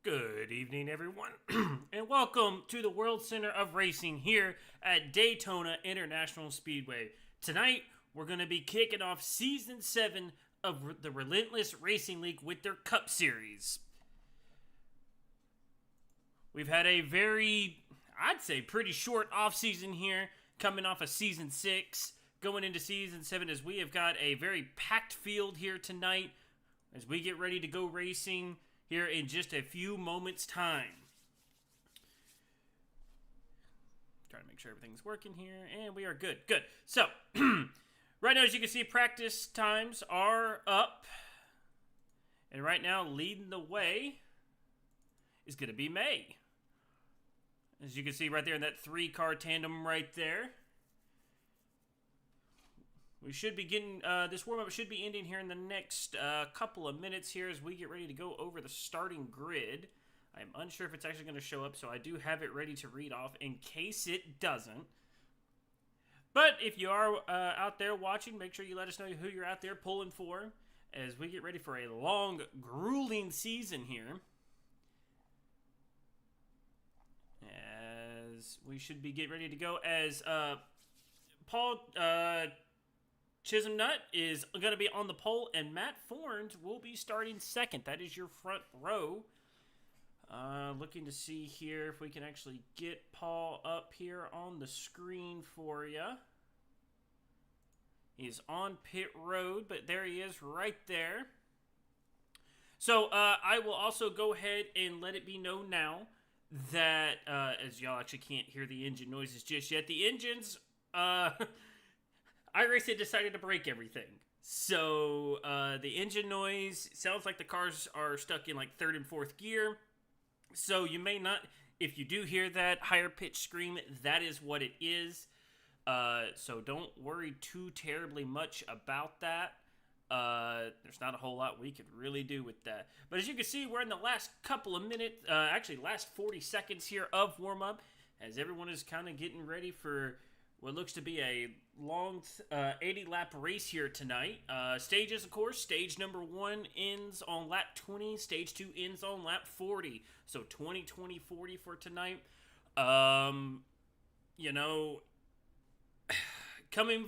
Good evening, everyone, and welcome to the World Center of Racing here at Daytona International Speedway. Tonight, we're going to be kicking off Season 7 of the Relentless Racing League with their Cup Series. We've had a I'd say, pretty short off-season here, coming off of Season 6, going into Season 7, as we have got a very packed field here tonight as we get ready to go racing here in just a few moments' time. Trying to make sure everything's working here, and we are good. Good. So, right now, as you can see, practice times are up. And right now, leading the way is going to be May. As you can see right there in that 3-car tandem right there. We should be getting, this warm-up should be ending here in the next couple of minutes here as we get ready to go over the starting grid. I'm unsure if it's actually going to show up, so I do have it ready to read off in case it doesn't. But if you are out there watching, make sure you let us know who you're out there pulling for as we get ready for a long, grueling season here. As we should be getting ready to go as Paul Chisholm Nut is going to be on the pole, and Matt Fornes will be starting second. That is your front row. Looking to see here if we can actually get Paul up here on the screen for you. He's on pit road, but there he is right there. So I will also go ahead and let it be known now that, as y'all actually can't hear the engine noises just yet, the engines... iRacing decided to break everything. So, the engine noise sounds like the cars are stuck in like 3rd and 4th gear. So, you may not, if you do hear that higher pitch scream, that is what it is. So, don't worry too terribly much about that. There's not a whole lot we could really do with that. But as you can see, we're in the last couple of minutes, actually last 40 seconds here of warm-up, as everyone is kind of getting ready for what looks to be a long 80-lap race here tonight. Stages, of course. Stage number 1 ends on lap 20. Stage 2 ends on lap 40. So 20, 20, 40 for tonight. You know, coming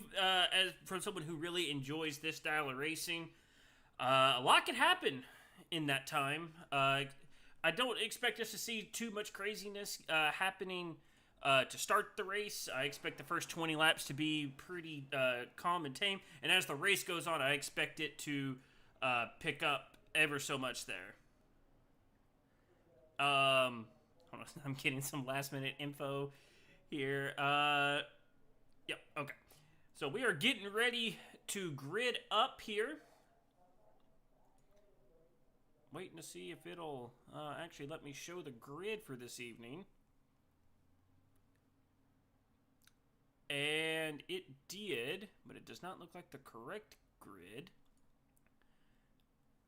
from someone who really enjoys this style of racing, a lot can happen in that time. I don't expect us to see too much craziness happening to start the race. I expect the first 20 laps to be pretty calm and tame. And as the race goes on, I expect it to pick up ever so much there. Hold on, I'm getting some last minute info here. Yep, okay. So we are getting ready to grid up here. Waiting to see if it'll actually let me show the grid for this evening. And it did, but it does not look like the correct grid.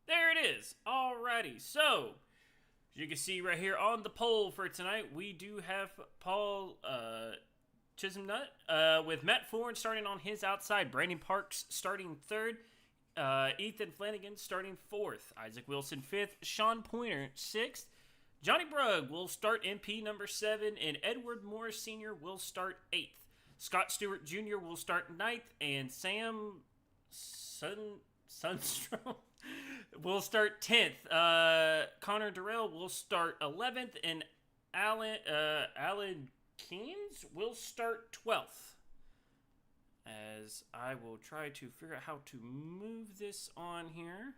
There it is. Alrighty, so as you can see right here on the pole for tonight, we do have Paul Chisholm Nut with Matt Fornes starting on his outside, Brandon Parks starting 3rd, Ethan Flanagan starting 4th, Isaac Wilson 5th, Sean Pointer 6th, Johnny Brugg will start MP number 7, and Edward Morris Sr. will start 8th. Scott Stewart Jr. will start 9th, and Sam Sunstrom will start 10th. Connor Durrell will start 11th, and Alan Keynes will start 12th. As I will try to figure out how to move this on here.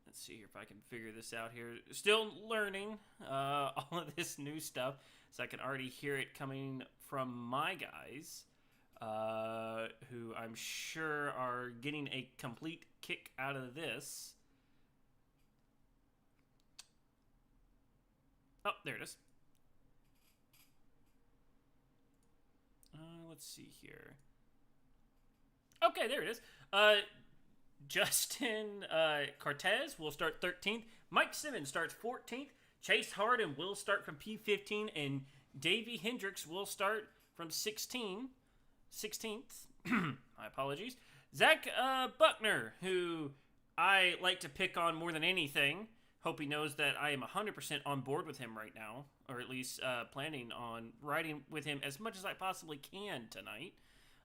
Let's see here if I can figure this out here. Still learning all of this new stuff, so I can already hear it coming from my guys, who I'm sure are getting a complete kick out of this. Oh, there it is. Let's see here. Okay, there it is. Justin Cortez will start 13th. Mike Simmons starts 14th. Chase Harden will start from P15. And Davey Hendricks will start from 16th. My apologies. Zach Buckner, who I like to pick on more than anything. Hope he knows that I am 100% on board with him right now, or at least planning on riding with him as much as I possibly can tonight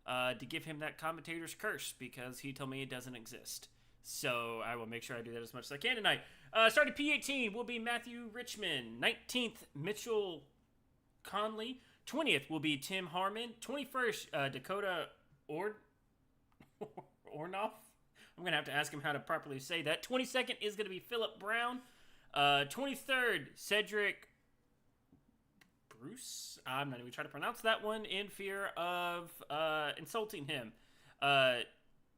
to give him that commentator's curse, because he told me it doesn't exist. So I will make sure I do that as much as I can tonight. Starting P18 will be Matthew Richmond. 19th, Mitchell Conley. 20th will be Tim Harmon. 21st, Dakota Ornoff. I'm going to have to ask him how to properly say that. 22nd is going to be Philip Brown. 23rd, Cedric Bruce. I'm not even trying to pronounce that one in fear of insulting him.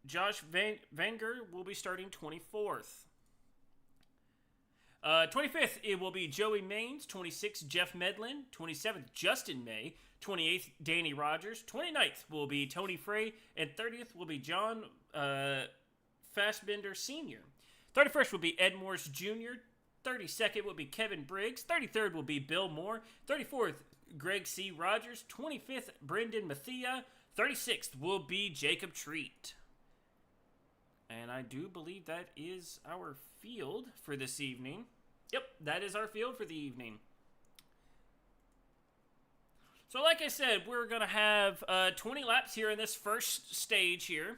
Josh Vanger will be starting 24th. 25th, it will be Joey Maines. 26th, Jeff Medlin. 27th, Justin May. 28th, Danny Rogers. 29th will be Tony Frey. And 30th will be John Fassbender Sr. 31st will be Ed Morse Jr. 32nd will be Kevin Briggs. 33rd will be Bill Moore. 34th, Greg C. Rogers. 25th, Brendan Mathia. 36th will be Jacob Treat. And I do believe that is our field for this evening. Yep, that is our field for the evening. So like I said, we're going to have 20 laps here in this first stage here.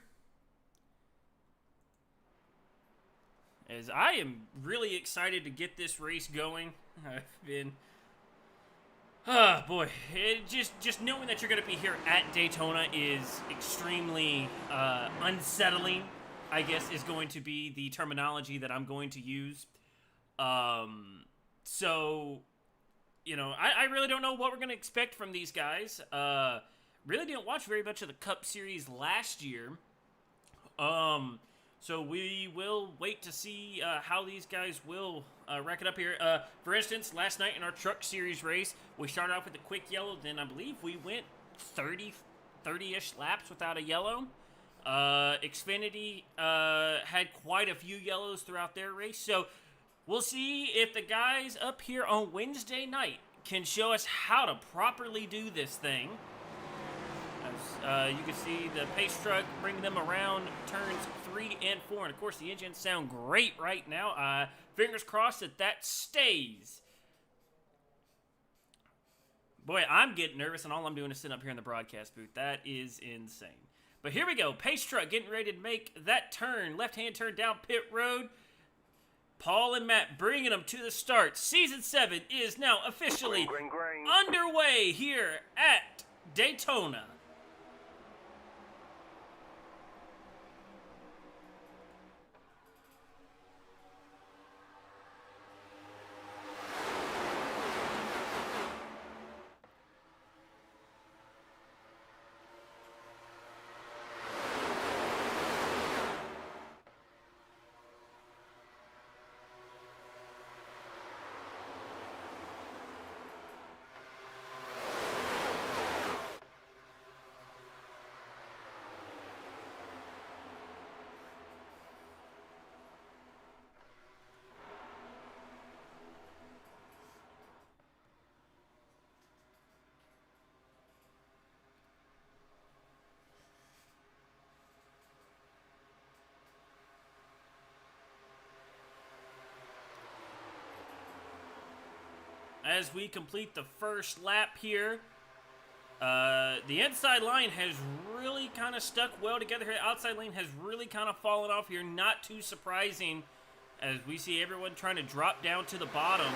As I am really excited to get this race going. I've been... Oh, boy. Just knowing that you're going to be here at Daytona is extremely unsettling, I guess, is going to be the terminology that I'm going to use. So, you know, I really don't know what we're going to expect from these guys. Really didn't watch very much of the Cup Series last year. So we will wait to see how these guys will rack it up here. For instance, last night in our Truck Series race, we started off with a quick yellow. Then I believe we went 30-ish laps without a yellow. Xfinity had quite a few yellows throughout their race. So we'll see if the guys up here on Wednesday night can show us how to properly do this thing. As you can see the pace truck bring them around turns 3 and 4. And of course the engines sound great right now. Fingers crossed that stays. Boy, I'm getting nervous and all I'm doing is sitting up here in the broadcast booth. That is insane. But here we go. Pace truck getting ready to make that turn. Left-hand turn down pit road. Paul and Matt bringing them to the start. Season 7 is now officially underway here at Daytona. As we complete the first lap here, the inside line has really kind of stuck well together here. The outside lane has really kind of fallen off here. Not too surprising as we see everyone trying to drop down to the bottom.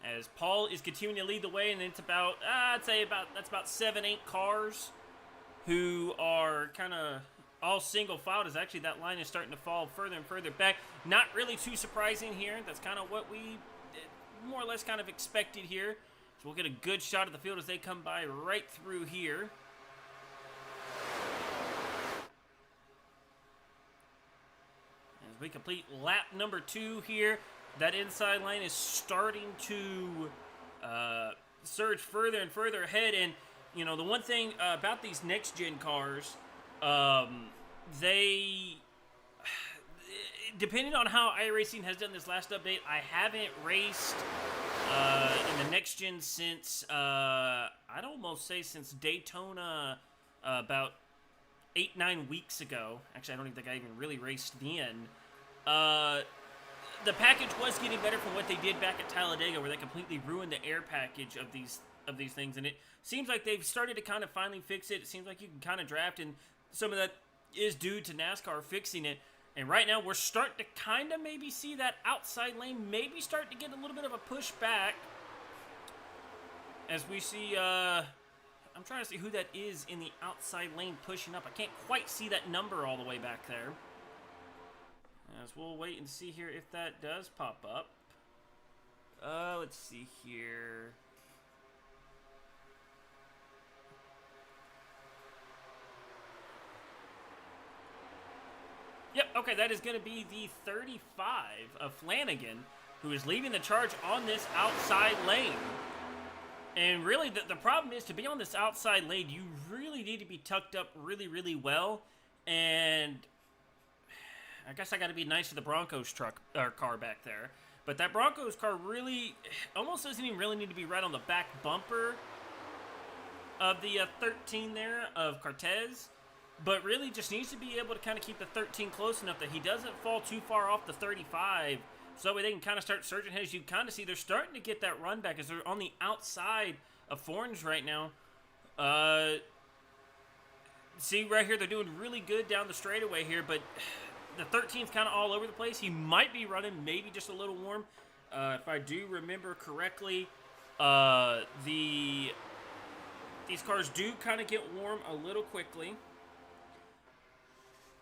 As Paul is continuing to lead the way, and it's about, I'd say that's about 7-8 cars who are kind of all single filed, as actually that line is starting to fall further and further back. Not really too surprising here. That's kind of what we more or less kind of expected here. So we'll get a good shot of the field as they come by right through here. As we complete lap number 2 here, that inside line is starting to surge further and further ahead. And, you know, the one thing about these next-gen cars, they, depending on how iRacing has done this last update, I haven't raced in the next gen since, I'd almost say since Daytona about 8-9 weeks ago. Actually, I don't even think I even really raced then. the package was getting better from what they did back at Talladega, where they completely ruined the air package of these things, and it seems like they've started to kind of finally fix it. It seems like you can kind of draft, and some of that is due to NASCAR fixing it. And right now, we're starting to kind of maybe see that outside lane maybe start to get a little bit of a push back. As we see, I'm trying to see who that is in the outside lane pushing up. I can't quite see that number all the way back there. As we'll wait and see here if that does pop up. Let's see here. Yep, okay, that is going to be the 35 of Flanagan, who is leading the charge on this outside lane. And really, the problem is, to be on this outside lane, you really need to be tucked up really, really well. And I guess I got to be nice to the Broncos car back there. But that Broncos car really almost doesn't even really need to be right on the back bumper of the 13 there of Cortez. But really just needs to be able to kind of keep the 13 close enough that he doesn't fall too far off the 35. So that way they can kind of start surging ahead. As you kind of see, they're starting to get that run back as they're on the outside of Forns right now. See right here, they're doing really good down the straightaway here, but the 13's kind of all over the place. He might be running maybe just a little warm. If I do remember correctly, these cars do kind of get warm a little quickly.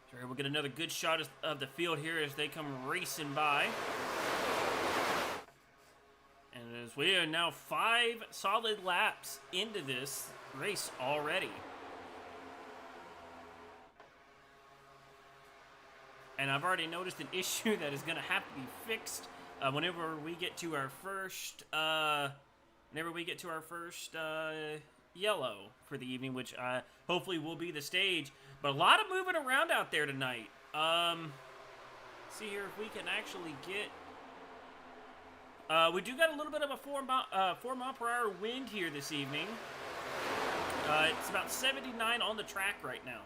So we'll get another good shot of the field here as they come racing by. And as we are now 5 solid laps into this race already. And I've already noticed an issue that is going to have to be fixed whenever we get to our first yellow for the evening, which hopefully will be the stage. But a lot of moving around out there tonight. See here if we can actually get... we do got a little bit of a 4 mile per hour wind here this evening. It's about 79 on the track right now.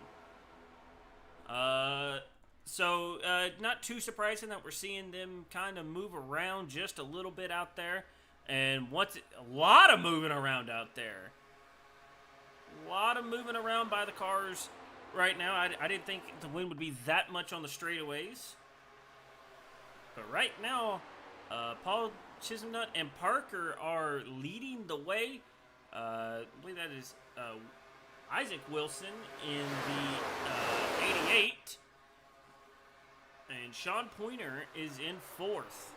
So not too surprising that we're seeing them kind of move around just a little bit out there. And a lot of moving around out there. A lot of moving around by the cars right now. I didn't think the wind would be that much on the straightaways. But right now, Paul Chisholmnut and Parker are leading the way. I believe that is Isaac Wilson in the 88. And Sean Pointer is in 4th.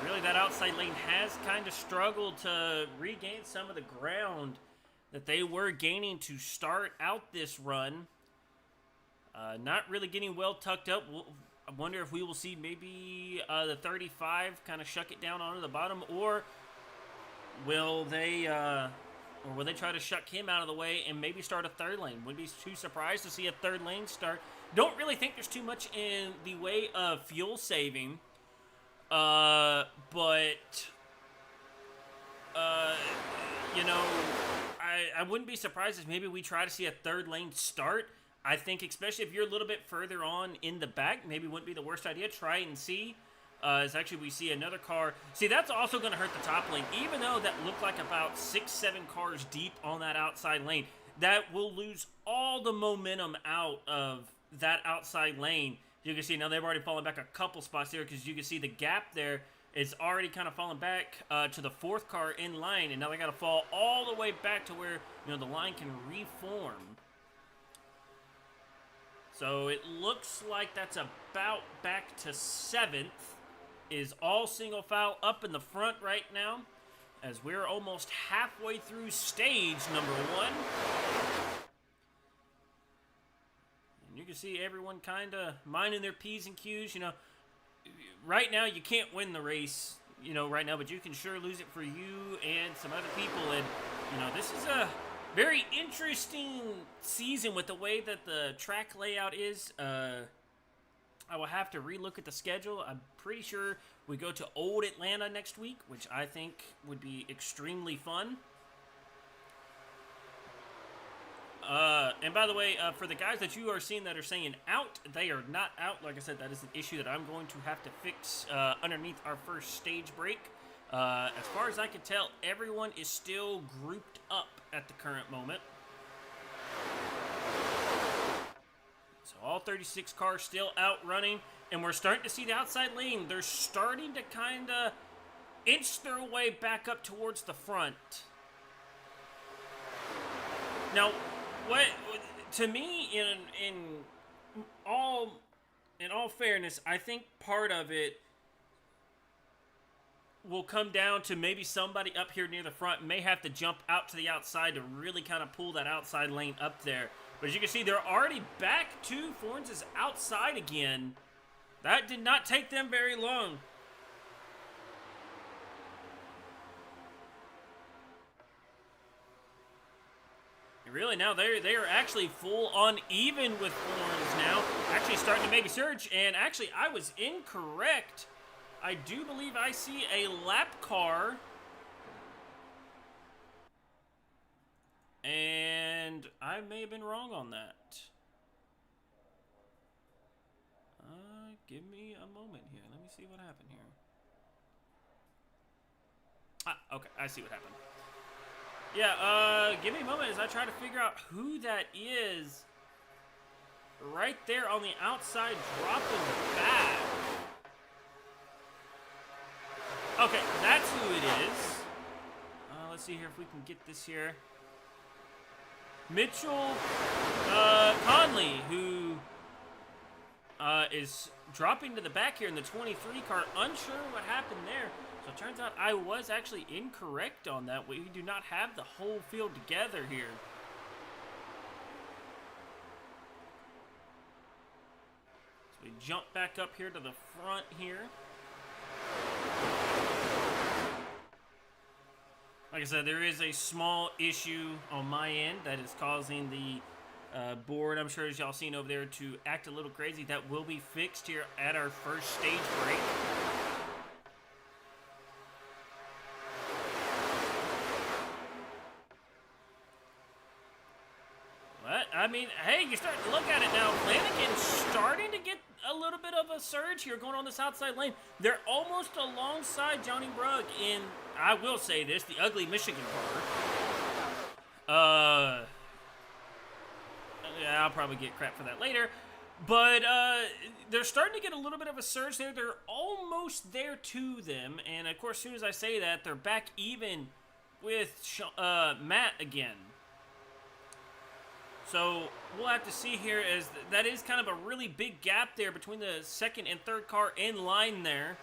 Really, that outside lane has kind of struggled to regain some of the ground that they were gaining to start out this run. Not really getting well tucked up. I wonder if we will see maybe the 35 kind of shuck it down onto the bottom, or will they try to shuck him out of the way and maybe start a third lane? Wouldn't be too surprised to see a third lane start. Don't really think there's too much in the way of fuel saving. You know, I wouldn't be surprised if maybe we try to see a third lane start. I think especially if you're a little bit further on in the back, maybe wouldn't be the worst idea. Try and see. As actually we see another car. See, that's also going to hurt the top lane. Even though that looked like about 6-7 cars deep on that outside lane, that will lose all the momentum out of that outside lane. You can see now they've already fallen back a couple spots there, because you can see the gap there is already kind of fallen back to the 4th car in line, and now they got to fall all the way back to where the line can reform. So it looks like that's about back to 7th. Is all single file up in the front right now, as we're almost halfway through stage number 1. You can see everyone kind of minding their P's and Q's. Right now you can't win the race, right now, but you can sure lose it for you and some other people. And, this is a very interesting season with the way that the track layout is. I will have to relook at the schedule. I'm pretty sure we go to Old Atlanta next week, which I think would be extremely fun. And by the way, for the guys that you are seeing that are saying out, they are not out. Like I said, that is an issue that I'm going to have to fix underneath our first stage break. As far as I can tell, everyone is still grouped up at the current moment. So all 36 cars still out running, and we're starting to see the outside lane. They're starting to kind of inch their way back up towards the front. Now, what to me, in all fairness, I think part of it will come down to maybe somebody up here near the front may have to jump out to the outside to really kind of pull that outside lane up there. But as you can see, they're already back to Forns' outside again. That did not take them very long. And really, now they are actually full on even with Forns now. Actually starting to make a surge, and actually I was incorrect. I do believe I see a lap car. And I may have been wrong on that. Give me a moment here. Let me see what happened here. Ah, okay. I see what happened. Yeah, give me a moment as I try to figure out who that is. Right there on the outside, dropping back. Okay, that's who it is. Let's see here if we can get this here. Mitchell Conley, who is dropping to the back here in the 23 car. Unsure what happened there. So it turns out I was actually incorrect on that. We do not have the whole field together here. So we jump back up here to the front here. Like I said, there is a small issue on my end that is causing the board, I'm sure as y'all seen over there, to act a little crazy. That will be fixed here at our first stage break. But, I mean, hey, you start to look at it now. Flanagan's starting to get a little bit of a surge here going on this outside lane. They're almost alongside Johnny Brugg in, I will say this, the ugly Michigan car. Yeah, I'll probably get crap for that later. But they're starting to get a little bit of a surge there. They're almost there to them. And, of course, as soon as I say that, they're back even with Matt again. So we'll have to see here, as that is kind of a really big gap there between the second and third car in line there.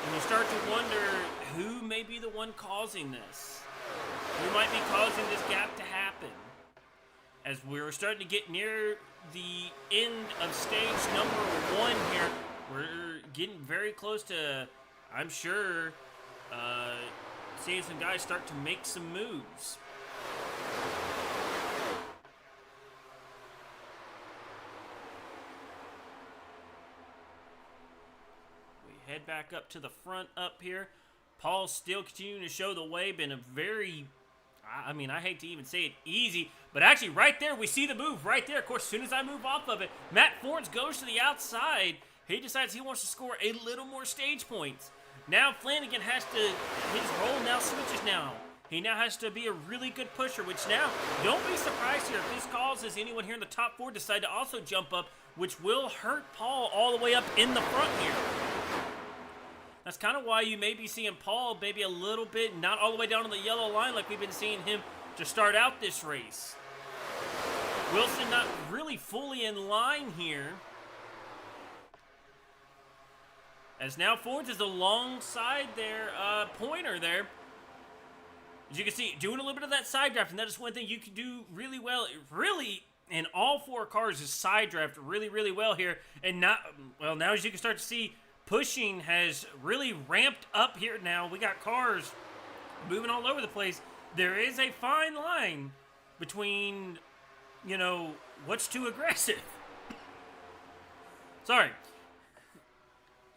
And you start to wonder who may be the one causing this. Who might be causing this gap to happen? As we're starting to get near the end of stage number 1 here, we're getting very close to, I'm sure, seeing some guys start to make some moves. Head back up to the front up here. Paul's still continuing to show the way. Been a very, I mean, I hate to even say it, easy. But actually, right there, we see the move right there. Of course, as soon as I move off of it, Matt Forns goes to the outside. He decides he wants to score a little more stage points. Now Flanagan has to, his role now switches now. He now has to be a really good pusher, which now, don't be surprised here if this causes anyone here in the top 4 decide to also jump up, which will hurt Paul all the way up in the front here. That's kind of why you may be seeing Paul maybe a little bit, not all the way down on the yellow line like we've been seeing him to start out this race. Wilson not really fully in line here. As now Fords is alongside their pointer there. As you can see, doing a little bit of that side draft, and that is one thing you can do really well. Really, in all 4 cars is side draft really, really well here. And not, well, now as you can start to see, pushing has really ramped up here now. We got cars moving all over the place. There is a fine line between, you know, what's too aggressive. Sorry.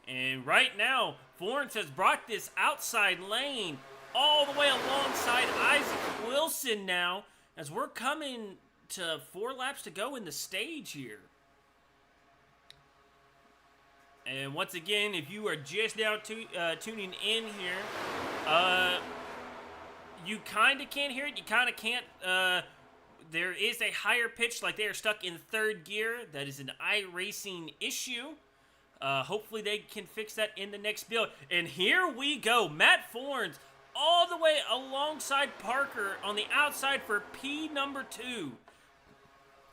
And right now, Florence has brought this outside lane all the way alongside Isaac Wilson now, as we're coming 4 laps to go in the stage here. And once again, if you are just now tuning in here, you kind of can't hear it. You kind of can't. There is a higher pitch, like they are stuck in 3rd gear. That is an iRacing issue. Hopefully they can fix that in the next build. And here we go. Matt Forns all the way alongside Parker on the outside for P number 2.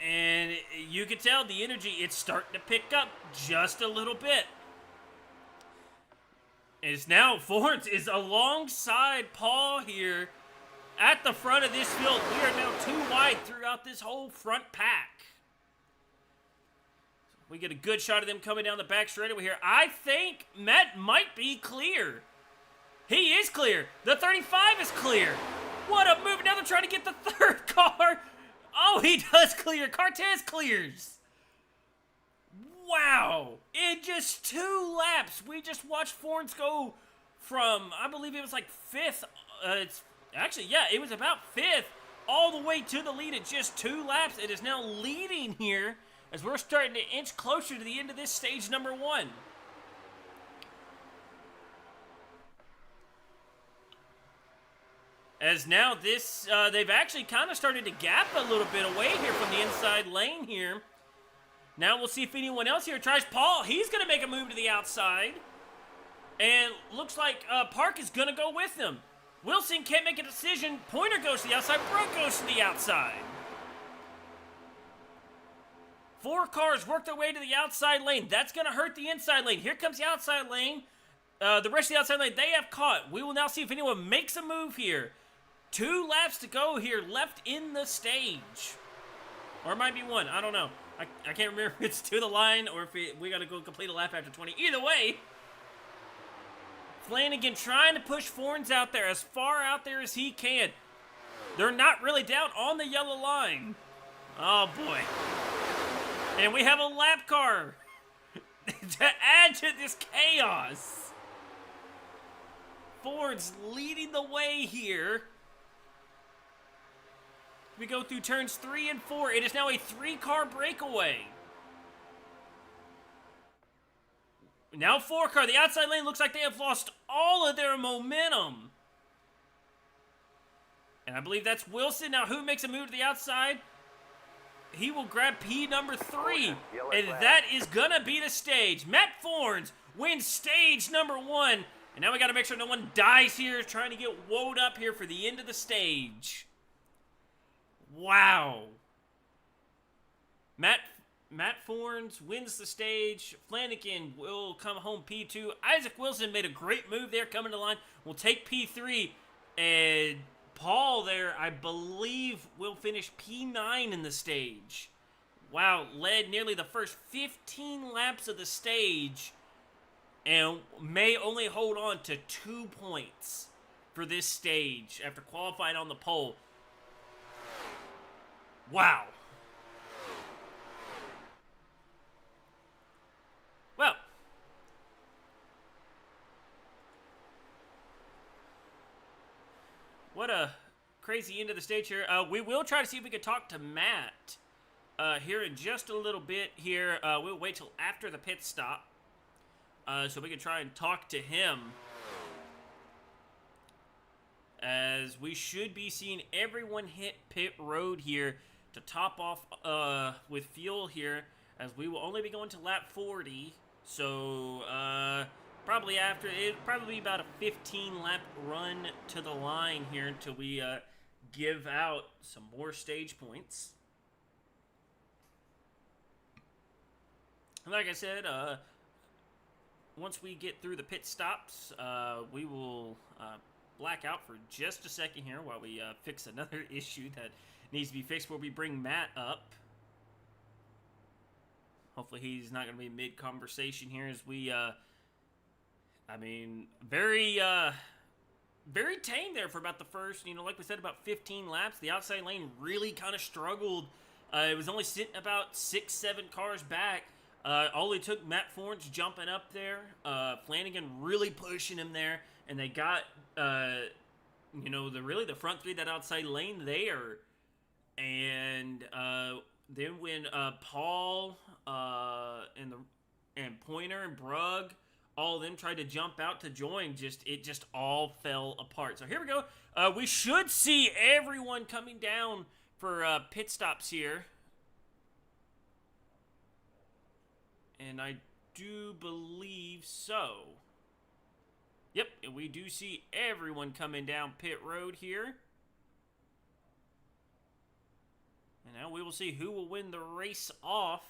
And you can tell the energy, it's starting to pick up just a little bit. And it's now Forns is alongside Paul here at the front of this field. We are now 2 wide throughout this whole front pack. We get a good shot of them coming down the back straightaway here. I think Matt might be clear. He is clear. The 35 is clear. What a move. Now they're trying to get the 3rd car. Oh, he does clear. Cortez clears. Wow. In just 2 laps, we just watched Forns go from, I believe it was like 5th. It was about 5th all the way to the lead in just 2 laps. It is now leading here as we're starting to inch closer to the end of this stage number 1. As now this, they've actually kind of started to gap a little bit away here from the inside lane here. Now we'll see if anyone else here tries. Paul, he's going to make a move to the outside. And looks like Park is going to go with them. Wilson can't make a decision. Pointer goes to the outside. Brooke goes to the outside. 4 cars work their way to the outside lane. That's going to hurt the inside lane. Here comes the outside lane. The rest of the outside lane, they have caught. We will now see if anyone makes a move here. 2 laps to go here left in the stage. Or it might be 1. I don't know. I can't remember if it's to the line or if we got to go complete a lap after 20. Either way, Flanagan trying to push Forns out there as far out there as he can. They're not really down on the yellow line. Oh, boy. And we have a lap car to add to this chaos. Fords leading the way here. We go through turns 3 and 4. It is now a 3-car breakaway. Now 4-car. The outside lane looks like they have lost all of their momentum. And I believe that's Wilson. Now who makes a move to the outside? He will grab P number 3. And that is going to be the stage. Matt Forns wins stage number 1. And now we got to make sure no one dies here trying to get woed up here for the end of the stage. Wow. Matt Forns wins the stage. Flanagan will come home P2. Isaac Wilson made a great move there coming to the line. Will take P3. And Paul there, I believe, will finish P9 in the stage. Wow, led nearly the first 15 laps of the stage. And may only hold on to 2 points for this stage after qualifying on the pole. Wow. Well. What a crazy end of the stage here. We will try to see if we can talk to Matt here in just a little bit here. We'll wait till after the pit stop. So we can try and talk to him. As we should be seeing everyone hit pit road here to top off with fuel here. As we will only be going to lap 40. So probably it'll probably be about a 15 lap run to the line here until we give out some more stage points. Like I said, once we get through the pit stops, we will black out for just a second here while we fix another issue that needs to be fixed where we bring Matt up. Hopefully he's not going to be mid-conversation here as we, very tame there for about the first, like we said, about 15 laps. The outside lane really kind of struggled. It was only sitting about 6-7 cars back. All it took Matt Forns jumping up there, Flanagan really pushing him there, and they got, the front three, that outside lane there, And then when Paul and Pointer and Brugg, all of them tried to jump out to join, it just all fell apart. So here we go. We should see everyone coming down for pit stops here. And I do believe so. Yep, and we do see everyone coming down pit road here. And now we will see who will win the race off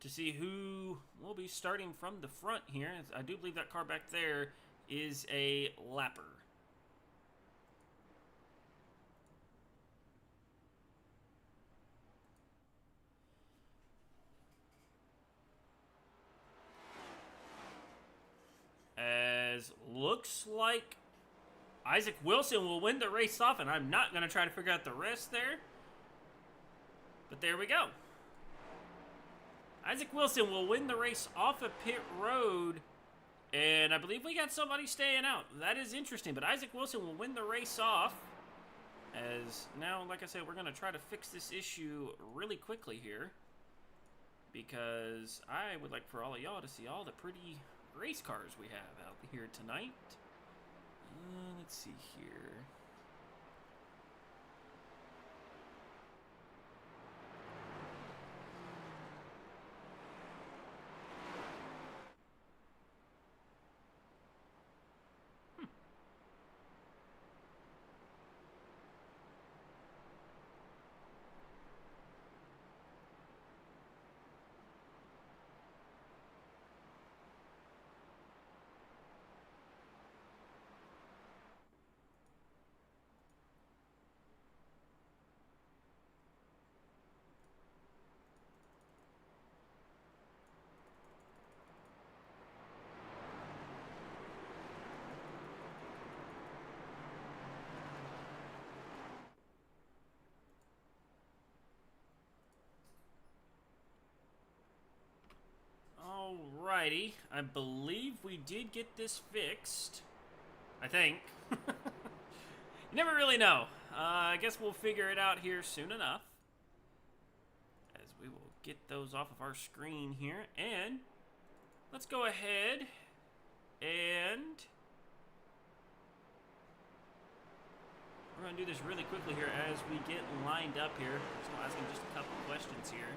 to see who will be starting from the front here. I do believe that car back there is a lapper. As looks like Isaac Wilson will win the race off, and I'm not going to try to figure out the rest there. But there we go. Isaac Wilson will win the race off of pit road, and I believe we got somebody staying out. That is interesting, but Isaac Wilson will win the race off. As now, like I said, we're going to try to fix this issue really quickly here, because I would like for all of y'all to see all the pretty race cars we have out here tonight. Let's see here. Alrighty, I believe we did get this fixed. I think. You never really know. I guess we'll figure it out here soon enough. As we will get those off of our screen here. And let's go ahead and we're going to do this really quickly here as we get lined up here. Just going to ask him just a couple questions here.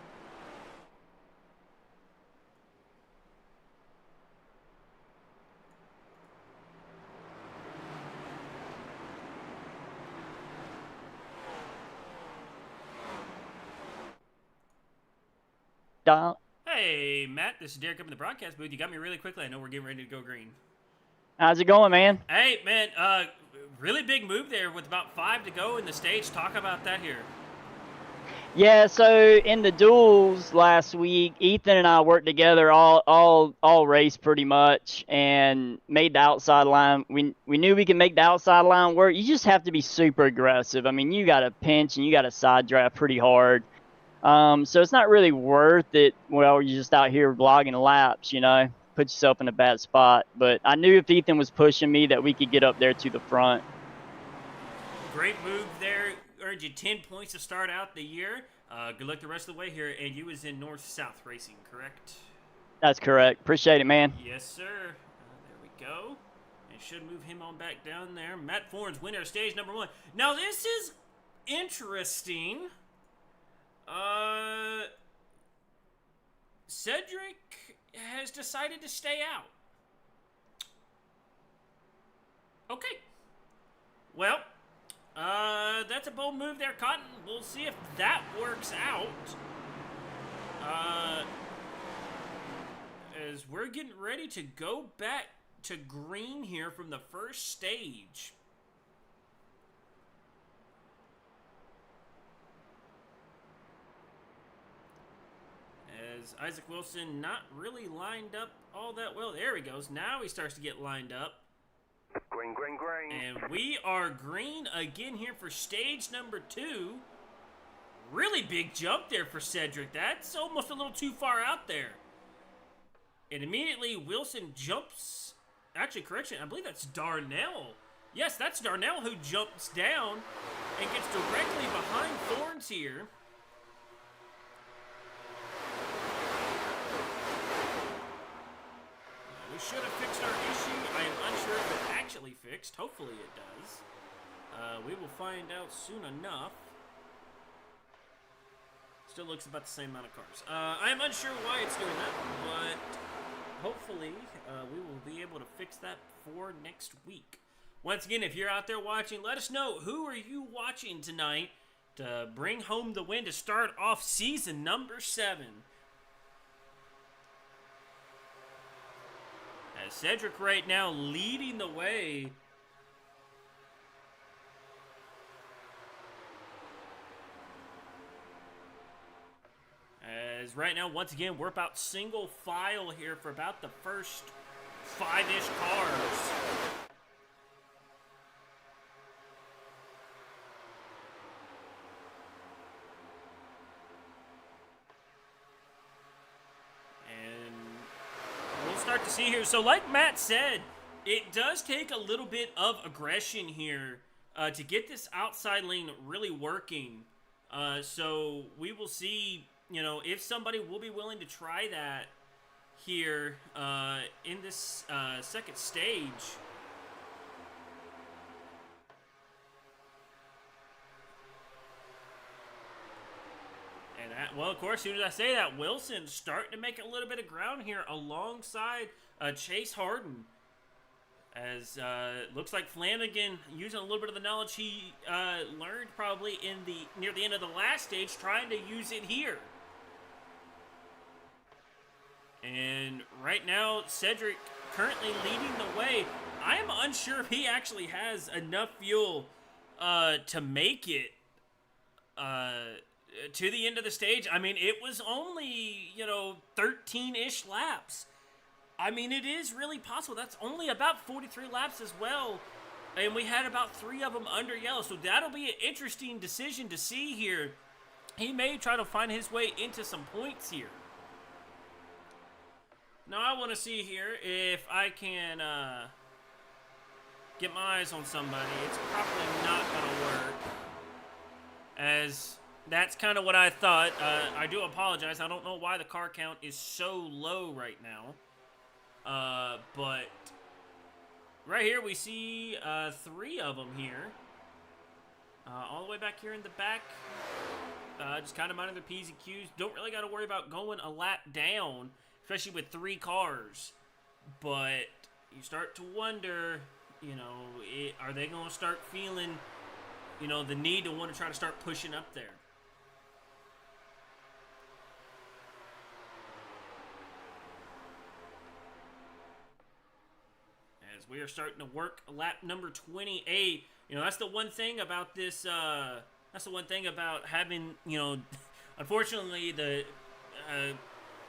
Hey, Matt, this is Derek up in the broadcast booth. You got me really quickly. I know we're getting ready to go green. How's it going, man? Hey, man, really big move there with about 5 to go in the stage. Talk about that here. Yeah, so in the duels last week, Ethan and I worked together all race pretty much and made the outside line. We knew we could make the outside line work. You just have to be super aggressive. I mean, you got to pinch and you got to side draft pretty hard. So it's not really worth it. Well, you're just out here vlogging laps, you know, put yourself in a bad spot. But I knew if Ethan was pushing me that we could get up there to the front. Great move there. Earned you 10 points to start out the year. Good luck the rest of the way here. And you was in North-South Racing, correct? That's correct. Appreciate it, man. Yes, sir. There we go. And should move him on back down there. Matt Fornes, winner of stage number 1. Now, this is interesting. Cedric has decided to stay out. Okay. Well, that's a bold move there, Cotton. We'll see if that works out. As we're getting ready to go back to green here from the first stage. As Isaac Wilson not really lined up all that well. There he goes. Now he starts to get lined up. Green, green, green. And we are green again here for stage number 2. Really big jump there for Cedric. That's almost a little too far out there. And immediately Wilson jumps. Actually, correction, I believe that's Darnell. Yes, that's Darnell who jumps down. and gets directly behind Thorns here. We should have fixed our issue. I am unsure if it actually fixed. Hopefully it does. We will find out soon enough. Still looks about the same amount of cars. I am unsure why it's doing that, but hopefully we will be able to fix that for next week. Once again, if you're out there watching, let us know who are you watching tonight to bring home the win to start off season number 7. As Cedric right now leading the way. As right now, once again, we're about single file here for about the first 5-ish cars. And we'll start to see here. So like Matt said, it does take a little bit of aggression here to get this outside lane really working. So we will see, you know, if somebody will be willing to try that here in this second stage. And well, of course, as soon as I say that, Wilson's starting to make a little bit of ground here alongside Chase Harden. As looks like Flanagan using a little bit of the knowledge he learned probably in near the end of the last stage, trying to use it here. And right now, Cedric currently leading the way. I am unsure if he actually has enough fuel to make it to the end of the stage. I mean, it was only, 13-ish laps. I mean, it is really possible. That's only about 43 laps as well. And we had about 3 of them under yellow. So that'll be an interesting decision to see here. He may try to find his way into some points here. Now, I want to see here if I can get my eyes on somebody. It's probably not going to work, as that's kind of what I thought. I do apologize. I don't know why the car count is so low right now. But right here we see 3 of them here. All the way back here in the back. Just kind of minding their P's and Q's. Don't really got to worry about going a lap down, especially with 3 cars. But you start to wonder, are they going to start feeling, the need to want to try to start pushing up there? As we are starting to work lap number 28. That's the one thing about this, that's the one thing about having, unfortunately the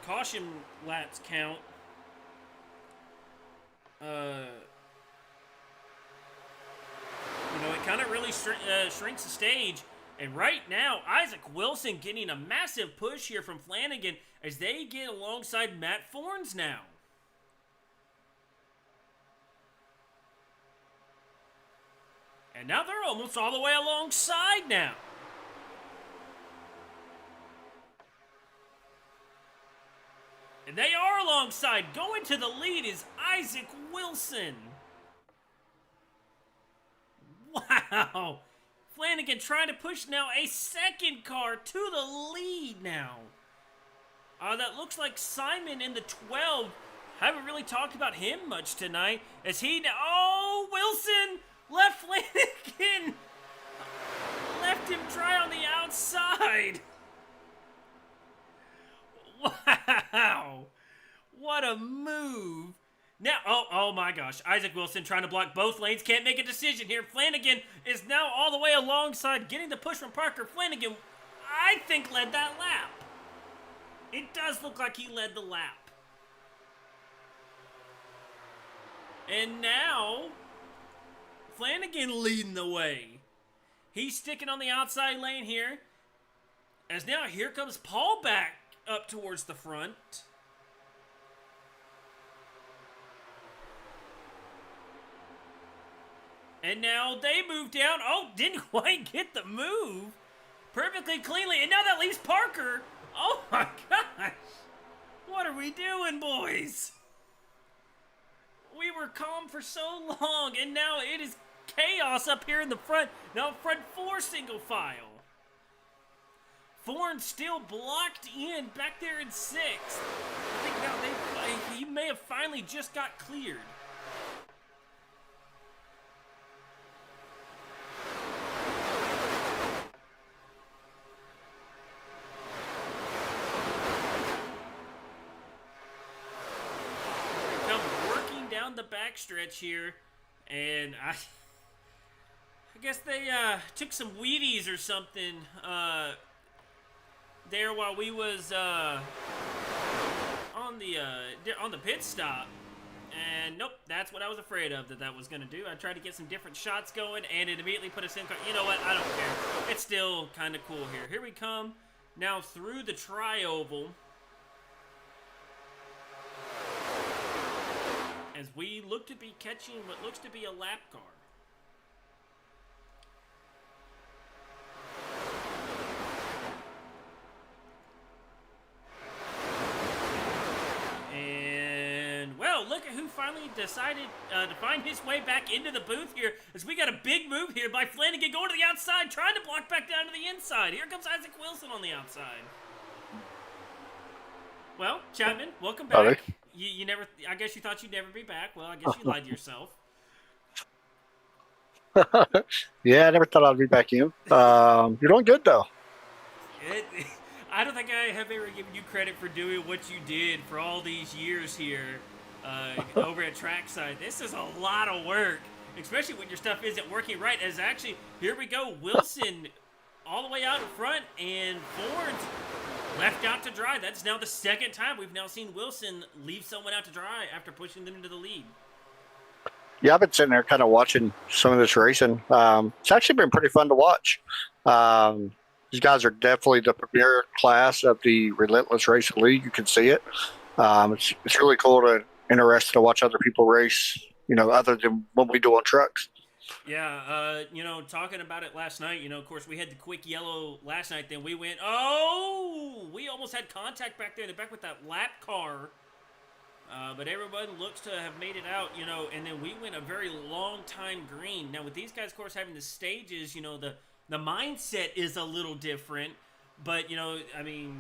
caution laps count. It kind of really shrinks the stage. And right now, Isaac Wilson getting a massive push here from Flanagan as they get alongside Matt Fornes now. And now they're almost all the way alongside now. And they are alongside. Going to the lead is Isaac Wilson. Wow. Flanagan trying to push now a second car to the lead now. That looks like Simon in the 12. Haven't really talked about him much tonight. As he... Oh, Wilson left Flanagan. Left him dry on the outside. Wow. What a move. Now, oh my gosh. Isaac Wilson trying to block both lanes. Can't make a decision here. Flanagan is now all the way alongside, getting the push from Parker. Flanagan, I think, led that lap. It does look like he led the lap. And now, Flanagan leading the way. He's sticking on the outside lane here. As now, here comes Paul back up towards the front. And now they move down. Oh, didn't quite get the move perfectly cleanly. And now that leaves Parker. Oh my gosh. What are we doing, boys? We were calm for so long, and now it is chaos up here in the front. Now front 4 single file. Foreign still blocked in back there in 6th. I think now he may have finally just got cleared. Come working down the backstretch here, and I guess they took some Wheaties or something there while we was on the pit stop, and nope, that's what I was afraid of that was gonna do. I tried to get some different shots going, and it immediately put us in. You know what? I don't care. It's still kind of cool here. Here we come now through the tri-oval as we look to be catching what looks to be a lap car. Look at who finally decided to find his way back into the booth here, as we got a big move here by Flanagan going to the outside, trying to block back down to the inside. Here comes Isaac Wilson on the outside. Well, Chapman, welcome back. Howdy. You never, I guess you thought you'd never be back. Well, I guess you lied to yourself. Yeah, I never thought I'd be back in. You're doing good, though. I don't think I have ever given you credit for doing what you did for all these years here. Over at Trackside. This is a lot of work, especially when your stuff isn't working right. As actually, here we go, Wilson all the way out in front, and Ford's left out to dry. That's now the second time we've now seen Wilson leave someone out to dry after pushing them into the lead. Yeah, I've been sitting there kind of watching some of this racing. It's actually been pretty fun to watch. These guys are definitely the premier class of the Relentless Racing League. You can see it. It's really cool to interested to watch other people race, other than what we do on trucks. Yeah, talking about it last night, of course, we had the quick yellow last night, then we went, we almost had contact back there in the back with that lap car, but everyone looks to have made it out, and then we went a very long time green. Now, with these guys, of course, having the stages, the mindset is a little different. But,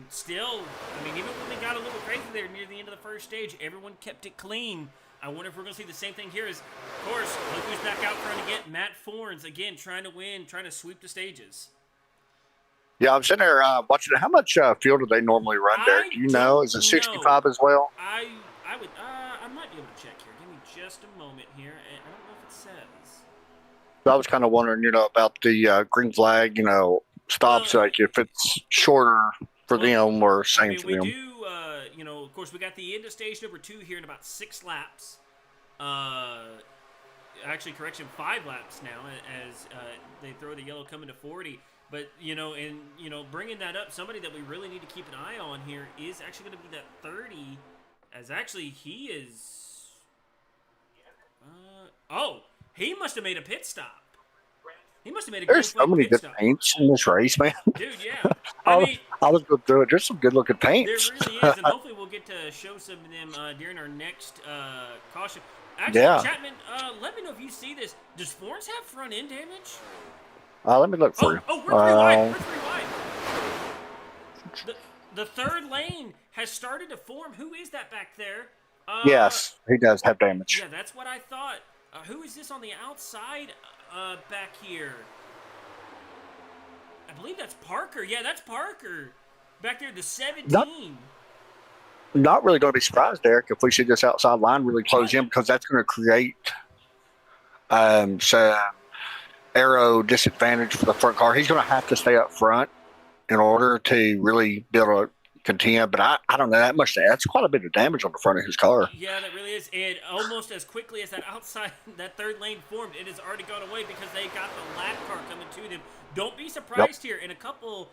still, even when they got a little crazy there near the end of the first stage, everyone kept it clean. I wonder if we're going to see the same thing here. Of course, look who's back out front again. Matt Forns, again, trying to win, trying to sweep the stages. Yeah, I'm sitting there watching. How much fuel do they normally run there? Do you know? Is it 65 as well? I might be able to check here. Give me just a moment here. I don't know if it says. I was kind of wondering, about the green flag, stops, like if it's shorter for them or same for them. We do, of course, we got the end of stage number 2 here in about 6 laps. Actually, correction, 5 laps now as they throw the yellow coming to 40. But, bringing that up, somebody that we really need to keep an eye on here is actually going to be that 30, as actually he is... he must have made a pit stop. He must have made a There's so many good paints in this race, man. Dude, yeah. I was going through it. There's some good looking paints. There really is, and hopefully we'll get to show some of them during our next caution. Actually, yeah. Chapman, let me know if you see this. Does Florence have front end damage? Let me look for you. Oh, we're 3 wide. We're 3 wide. The third lane has started to form. Who is that back there? Yes, he does have damage. Yeah, that's what I thought. Who is this on the outside back here? I believe that's Parker. Yeah, that's Parker. Back there, the 17. Not really going to be surprised, Derek, if we see this outside line really close in, because that's going to create some aero disadvantage for the front car. He's going to have to stay up front in order to really be able to contend, but I don't know that much. That's quite a bit of damage on the front of his car. Yeah, that really is. And almost as quickly as that outside, that third lane formed, it has already gone away because they got the lap car coming to them. Don't be surprised here in a couple,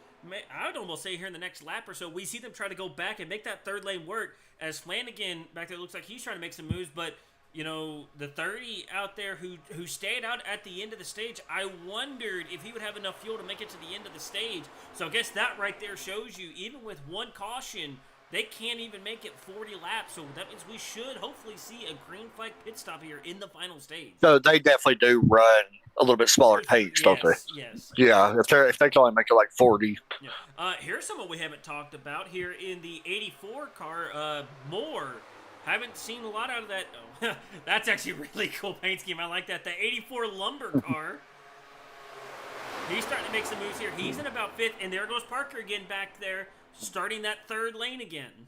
I would almost say here in the next lap or so, we see them try to go back and make that third lane work as Flanagan back there looks like he's trying to make some moves, but you know, the 30 out there who stayed out at the end of the stage, I wondered if he would have enough fuel to make it to the end of the stage. So I guess that right there shows you, even with one caution, they can't even make it 40 laps. So that means we should hopefully see a green flag pit stop here in the final stage. So they definitely do run a little bit smaller pace, don't they? Yes. Yeah, if they can only make it like 40. Yeah. Here's someone we haven't talked about here in the 84 car. Moore. Haven't seen a lot out of that. Oh, that's actually a really cool paint scheme. I like that. The 84 lumber car. He's starting to make some moves here. He's in about 5th, and there goes Parker again back there, starting that 3rd lane again.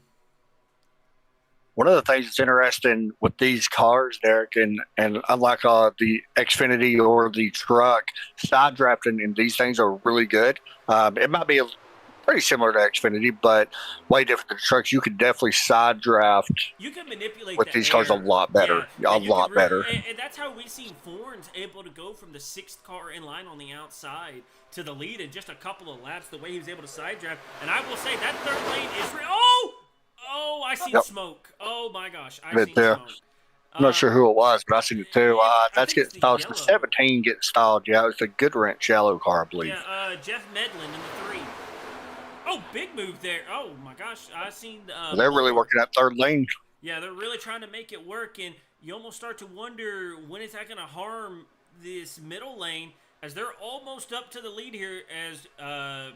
One of the things that's interesting with these cars, Derek, and unlike the Xfinity or the truck, side drafting in these things are really good. It might be pretty similar to Xfinity, but way different than trucks. You could definitely side draft. You can manipulate with these cars a lot better. Yeah, a lot better. And that's how we've seen Forns able to go from the 6th car in line on the outside to the lead in just a couple of laps, the way he was able to side draft. And I will say that 3rd lane is Oh, I see smoke. Oh my gosh, I see smoke. I'm not sure who it was, but I seen it too. That's getting stalled. The 17 getting stalled. Yeah, it was the Good Wrench yellow car, I believe. Yeah, Jeff Medlin in the 3. Oh, big move there. Oh my gosh, I seen. They're really working that 3rd lane. Yeah, they're really trying to make it work, and you almost start to wonder when is that going to harm this middle lane, as they're almost up to the lead here. As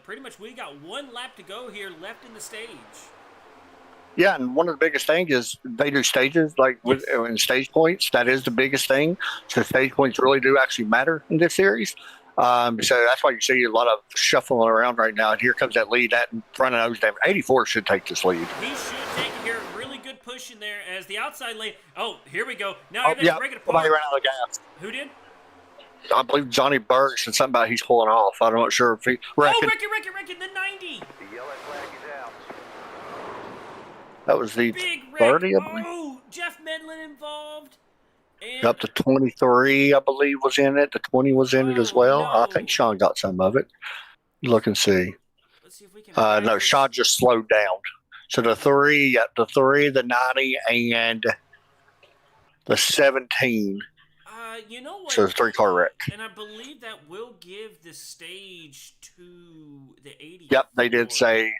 pretty much we got 1 lap to go here left in the stage. Yeah, and one of the biggest things is they do stages, like in stage points. That is the biggest thing. So stage points really do actually matter in this series. So that's why you see a lot of shuffling around right now. And here comes that lead at in front of those. 84 should take this lead. He should take it here. Really good push in there as the outside lane. Oh, here we go. Now everything's breaking apart. Somebody ran out of gas. Who did? I believe Johnny Berg said something about he's pulling off. I'm not sure if he. Ricky, the 90. The yellow flag is out. That was the Big 30, I believe. Oh, Jeff Medlin involved. And up to 23, I believe, was in it. The 20 was in it as well. No. I think Sean got some of it. Look and see. Let's see if we can. No, Sean just slowed down. So the 3, the 90, and the 17. You know what? So the 3-car wreck. And I believe that will give the stage to the 80. Yep, they did say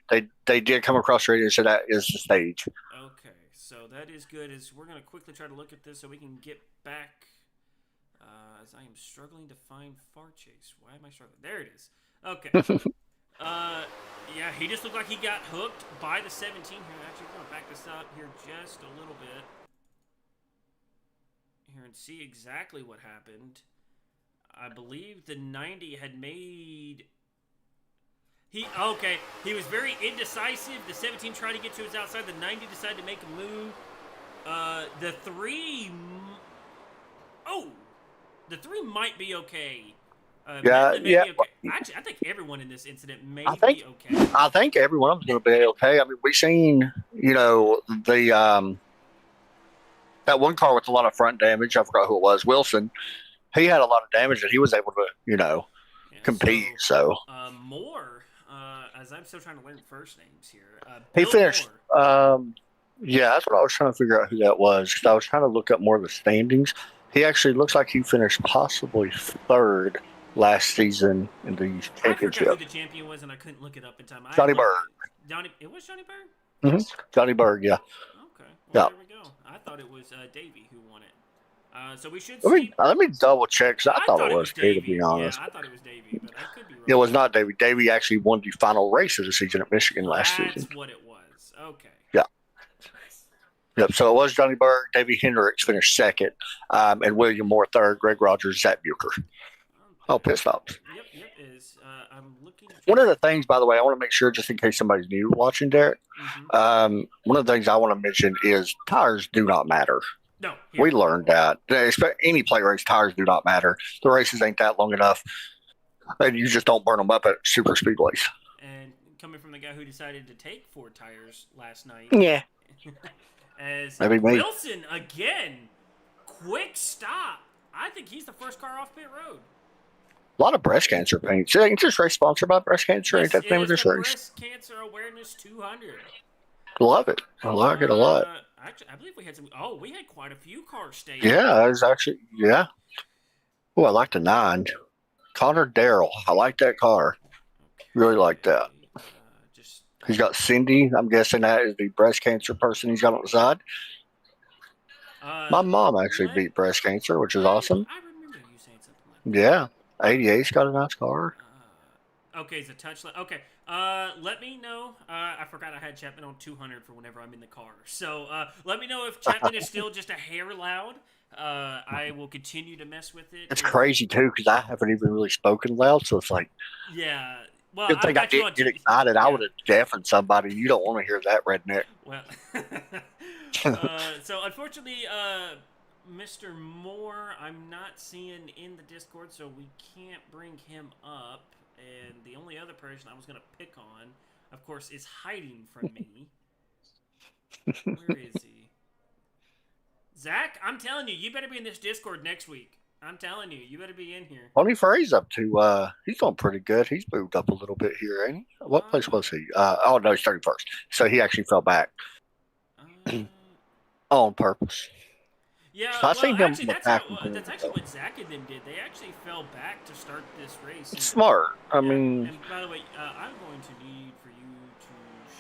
they did come across the radio and say that is the stage. Okay, so that is good. As we're going to quickly try to look at this so we can get back. As I am struggling to find Far Chase. Why am I struggling? There it is. Okay. Yeah, he just looked like he got hooked by the 17 here. Actually, we're going to back this up here just a little bit. Here and see exactly what happened. I believe the 90 had made... He was very indecisive. The 17 tried to get to his outside. The 90 decided to make a move. The 3... Oh! The 3 might be okay. Yeah. Okay. Actually, I think everyone in this incident be okay. I think everyone's going to be okay. I mean, we've seen, the... that one car with a lot of front damage, I forgot who it was, Wilson, he had a lot of damage that he was able to, compete. So Moore, as I'm still trying to learn first names here. he Bill finished. Moore. Yeah, that's what I was trying to figure out who that was, because I was trying to look up more of the standings. He actually looks like he finished possibly 3rd last season in the championship. I forgot who the champion was, and I couldn't look it up in time. Johnny Berg. It was Johnny Berg? Mm-hmm. Johnny Berg, yeah. Okay. Well, there we go. I thought it was Davey who won it. So we should see. Let me double check, because I thought it was Davey, to be honest. Yeah, I thought it was Davey, but I could be wrong. It was not Davey. Davey actually won the final race of the season at Michigan last season. That's what it was. Okay. Yeah. Yep. So it was Johnny Berg. Davey Hendricks finished 2nd, and William Moore 3rd. Greg Rogers, Zach Bucher. Oh, pit stops. Yep. I'm looking. One of the things, by the way, I want to make sure, just in case somebody's new watching, Derek. Mm-hmm. One of the things I want to mention is tires do not matter. No. We learned that. Any plate race, tires do not matter. The races ain't that long enough, and you just don't burn them up at super speedways. And coming from the guy who decided to take 4 tires last night. Yeah. As Maybe me. Wilson again, quick stop. I think he's the first car off pit road. A lot of breast cancer paints. Ain't this race sponsored by breast cancer? Ain't that the name of this race? Breast Cancer Awareness 200. Love it. I like it a lot. Actually, I believe we had some. Oh, we had quite a few cars stay. Yeah, it's actually, yeah. Oh, I like the 9. Connor Darrell. I like that car. Really like that. Just He's got Cindy. I'm guessing that is the breast cancer person he's got on the side. My mom actually beat breast cancer, which is awesome. I remember you saying something like that. Yeah. 88's got a nice car. Okay, it's a touch. Okay. Let me know. I forgot I had Chapman on 200 for whenever I'm in the car. So let me know if Chapman is still just a hair loud. I will continue to mess with it. It's crazy too because I haven't even really spoken loud, so it's like. Yeah. Well, Good thing I didn't get excited. I would have deafened somebody. You don't want to hear that, redneck. Well, so unfortunately, Mr. Moore, I'm not seeing in the Discord, so we can't bring him up. And the only other person I was going to pick on, of course, is hiding from me. Where is he? Zach, I'm telling you, you better be in this Discord next week. I'm telling you, you better be in here. Tony Frey's up to, he's doing pretty good. He's moved up a little bit here, ain't he? What place was he? Oh, no, he's 31st. So he actually fell back. On purpose. Yeah, so I seen him actually, that's actually what Zach and them did. They actually fell back to start this race. It's smart. I mean... And by the way, I'm going to need for you to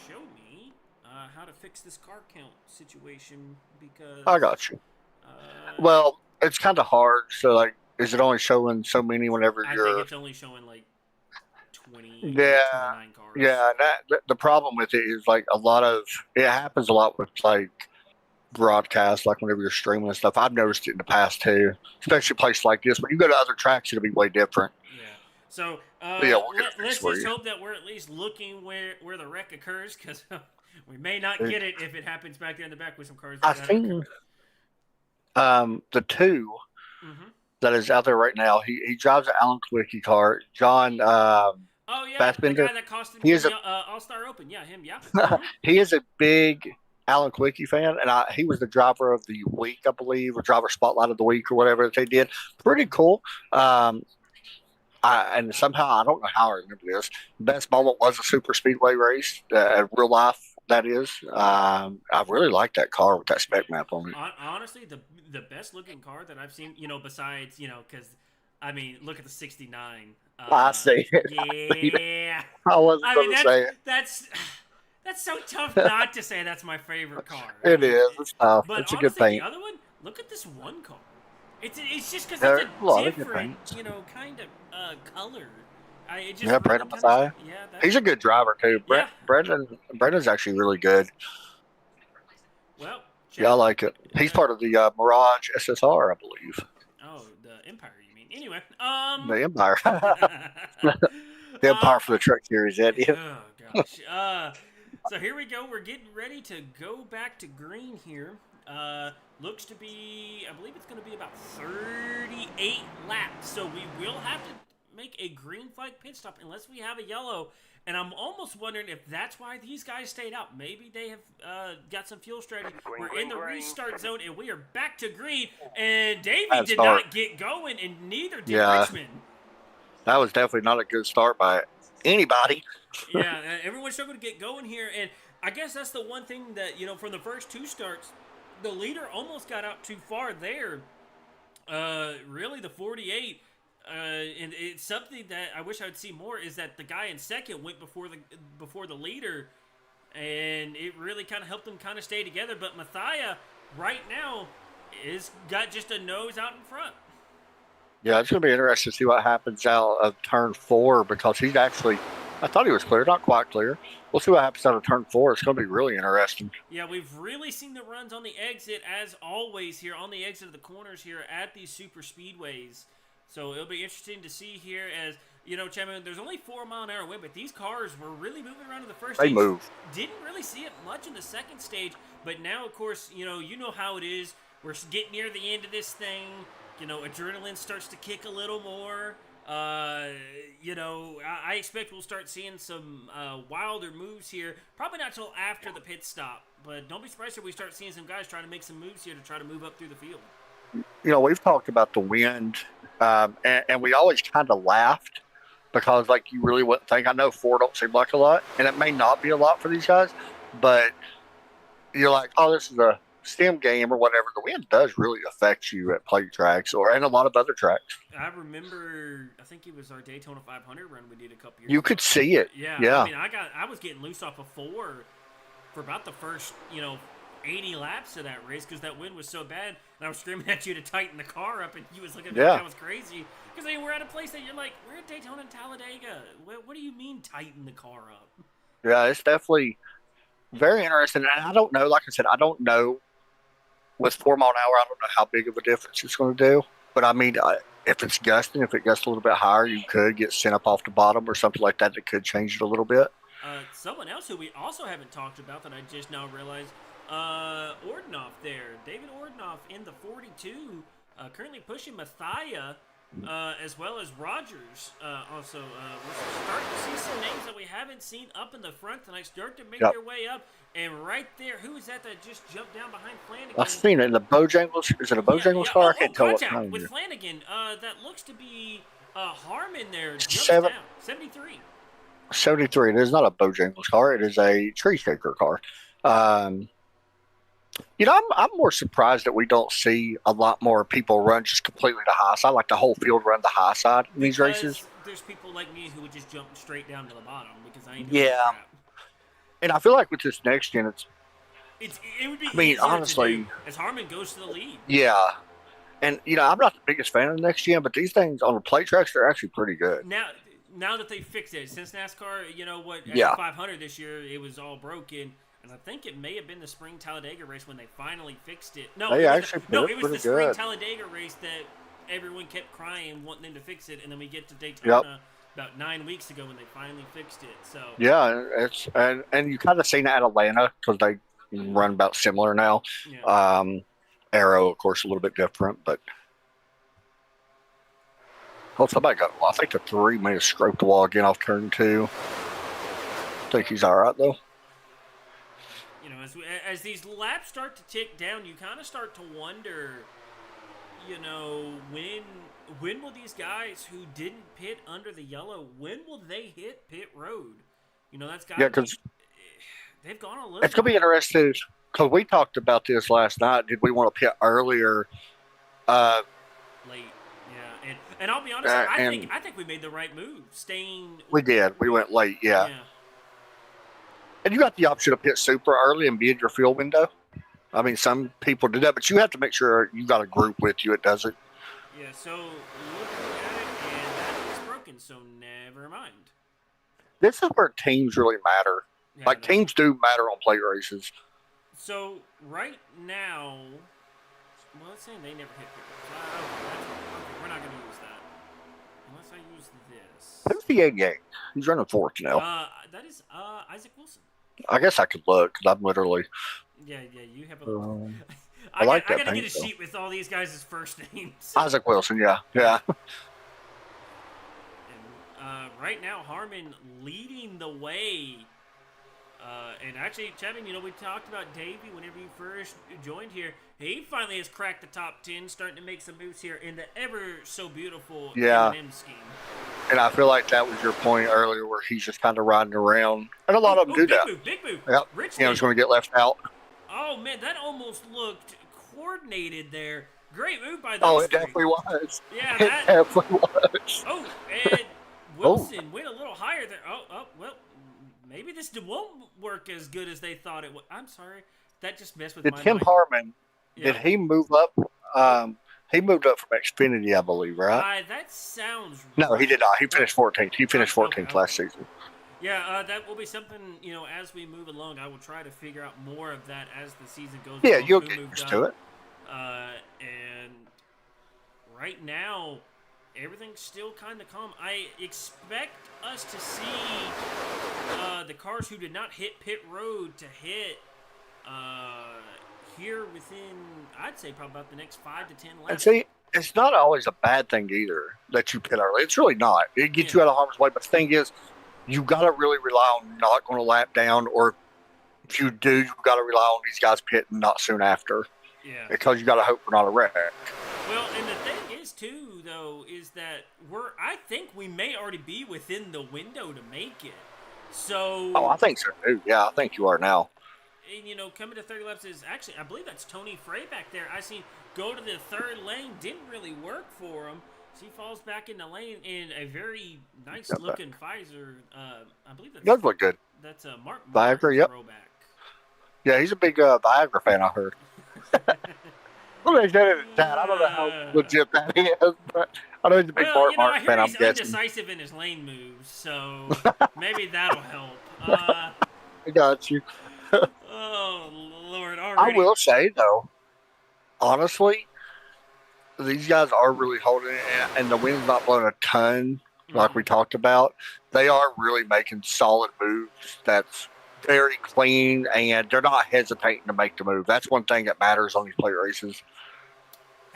show me how to fix this car count situation because... I got you. Well, it's kind of hard. So, like, is it only showing so many whenever you're... I think it's only showing, like, 29 cars. Yeah, the problem with it is, like, a lot of... It happens a lot with, like... broadcast, like whenever you're streaming and stuff. I've noticed it in the past too, especially places like this. When you go to other tracks, it'll be way different. Yeah. So let's just hope that we're at least looking where the wreck occurs, because we may not get it if it happens back there in the back with some cars. I think the 2 that is out there right now. He drives an Alan Kwiecki car. John. Oh yeah, Fassbender. The guy that costed me the All-Star Open. Yeah, him. Yeah. He is a big Alan Kwiecki fan, and he was the driver of the week, I believe, or driver spotlight of the week, or whatever that they did. Pretty cool. And somehow, I don't know how I remember this. Best moment was a super speedway race, real life. That is. I really like that car with that spec map on it. Honestly, the best looking car that I've seen, besides, because I mean, look at the '69. I see it. Yeah. I wasn't going to say it. That's so tough not to say that's my favorite car. It is. It's tough. But it's honestly, a good thing. The other one, look at this one car. It's just because it's a different, kind of color. Brendan Mathai. Yeah, he's a good driver too. Brendan's actually really good. Well, I like it. He's part of the Mirage SSR, I believe. Oh, the Empire, you mean? Anyway, the Empire. The Empire for the Truck Series, that is. Oh gosh. So here we go. We're getting ready to go back to green here. Looks to be, I believe it's going to be about 38 laps. So we will have to make a green flag pit stop unless we have a yellow. And I'm almost wondering if that's why these guys stayed out. Maybe they have got some fuel strategy. We're in the restart zone, and we are back to green. And Davey did not get going, and neither did Richmond. That was definitely not a good start by anybody. Yeah, everyone struggled to get going here. And I guess that's the one thing that, from the first 2 starts, the leader almost got out too far there. Really, the 48. And it's something that I wish I would see more is that the guy in second went before the leader, and it really kind of helped them kind of stay together. But Mathia right now is got just a nose out in front. Yeah, it's going to be interesting to see what happens out of turn 4 because he's actually, I thought he was clear, not quite clear. We'll see what happens out of turn 4. It's going to be really interesting. Yeah, we've really seen the runs on the exit as always here on the exit of the corners here at these super speedways. So it'll be interesting to see here as, Chapman, there's only 4-mile-an-hour wind, but these cars were really moving around in the first stage. They move. Didn't really see it much in the second stage, but now, of course, you know how it is. We're getting near the end of this thing. Adrenaline starts to kick a little more. I expect we'll start seeing some wilder moves here. Probably not till after the pit stop, but don't be surprised if we start seeing some guys trying to make some moves here to try to move up through the field. We've talked about the wind, and we always kind of laughed because, like, you really wouldn't think. I know 4 don't seem like a lot, and it may not be a lot for these guys, but you're like, oh, this is a sim game or whatever. The wind does really affect you at plate tracks and a lot of other tracks. I remember, I think it was our Daytona 500 run we did a couple years You ago. could see it. Yeah, Yeah. I mean, I was getting loose off of 4 for about the first, 80 laps of that race because that wind was so bad, and I was screaming at you to tighten the car up, and you was looking at me like I was crazy because we're at a place that you're like, we're at Daytona and Talladega. What do you mean tighten the car up? Yeah, it's definitely very interesting. And I don't know, like I said, I don't know with 4 mile an hour, I don't know how big of a difference it's going to do. But I mean, if it's gusting, if it gusts a little bit higher, you could get sent up off the bottom or something like that. That could change it a little bit. Someone else who we also haven't talked about that I just now realized, Ordinoff there. David Ordinoff in the 42, currently pushing Mathia, as well as Rogers. Also, we're starting to see some names that we haven't seen up in the front tonight start to make their way up. And right there, who is that just jumped down behind Flanagan? I've seen it in the Bojangles. Is it a Bojangles car? I can't tell what kind with Flanagan. That looks to be Harmon there. 73. 73. It is not a Bojangles car. It is a tree shaker car. I'm more surprised that we don't see a lot more people run just completely the high side, like the whole field run the high side in these races. There's people like me who would just jump straight down to the bottom because I ain't doing crap. And I feel like with this next gen, it would be. I mean, honestly, to do as Harmon goes to the lead. Yeah, and I'm not the biggest fan of the next gen, but these things on the plate tracks they're actually pretty good. Now that they fixed it, since NASCAR, at 500 this year, it was all broken. And I think it may have been the spring Talladega race when they finally fixed it. It was the spring Talladega race that everyone kept crying, wanting them to fix it, and then we get to Daytona about 9 weeks ago when they finally fixed it. So it's and you kind of seen that at Atlanta because they run about similar now. Yeah. Aero, of course, a little bit different, but somebody got. Well, I think the 3 may have scraped the wall again off turn 2. I think he's all right though. As these laps start to tick down, you kind of start to wonder, when will these guys who didn't pit under the yellow, when will they hit pit road? That's got because they've gone a little. It's gonna be interesting because we talked about this last night. Did we want to pit earlier? Late, yeah, and I'll be honest, I think we made the right move. We did. We went late, yeah. And you got the option to pit super early and be in your fuel window. I mean, some people do that, but you have to make sure you got a group with you. It doesn't. Yeah, so looking at it, and that is broken, so never mind. This is where teams really matter. Yeah, teams do matter on plate races. So, right now, well, let's say they never hit pit. We're not going to use that. Unless I use this. Who's the 88? He's running 4th now. That is Isaac Wilson. I guess I could look because I'm literally. Yeah, you have a look. I gotta get a sheet with all these guys' first names. Isaac Wilson, yeah. And right now, Harmon leading the way. And actually, Chevin, we talked about Davey whenever you first joined here. He finally has cracked the top 10, starting to make some moves here in the ever so beautiful M&M scheme. And I feel like that was your point earlier where he's just kind of riding around. And a lot of them do that. Big move. Yep. He's going to get left out. Oh, man, that almost looked coordinated there. Great move by those Oh, it definitely was. Yeah, it definitely was. Oh, and Wilson went a little higher there. Oh, well, maybe this won't work as good as they thought it would. I'm sorry. That just messed with my mind. Tim Harmon, did he move up? He moved up from Xfinity, I believe, right? That sounds No, right. he did not. He finished 14th. He finished 14th last season. Yeah, that will be something, as we move along, I will try to figure out more of that as the season goes on. Yeah, you'll get used to it. And right now, everything's still kind of calm. I expect us to see the cars who did not hit pit road to hit here within, I'd say, probably about the next 5 to 10 laps. And see, it's not always a bad thing either that you pit early. It's really not. It gets you out of harm's way. But the thing is, you got to really rely on not going to lap down, or if you do, you got to rely on these guys pitting not soon after. Yeah. Because you got to hope for not a wreck. Well, and the thing is, too, though, is that I think we may already be within the window to make it. So. Oh, I think so, too. Yeah, I think you are now. and, coming to 30 laps is actually, I believe that's Tony Frey back there. I seen go to the third lane, didn't really work for him. So he falls back in the lane in a very nice looking Pfizer. I believe that does look good. That's a Mark Viagra, yep. throwback. Yeah, he's a big Viagra fan, I heard. Well, they said it in chat. I don't know how legit that is, but I know he's a big Mark fan, I'm he's guessing. undecisive in his lane moves, so maybe that'll help. I got you. Oh, Lord. Already. I will say, though, honestly, these guys are really holding it, and the wind's not blowing a ton, like we talked about. They are really making solid moves that's very clean, and they're not hesitating to make the move. That's one thing that matters on these plate races.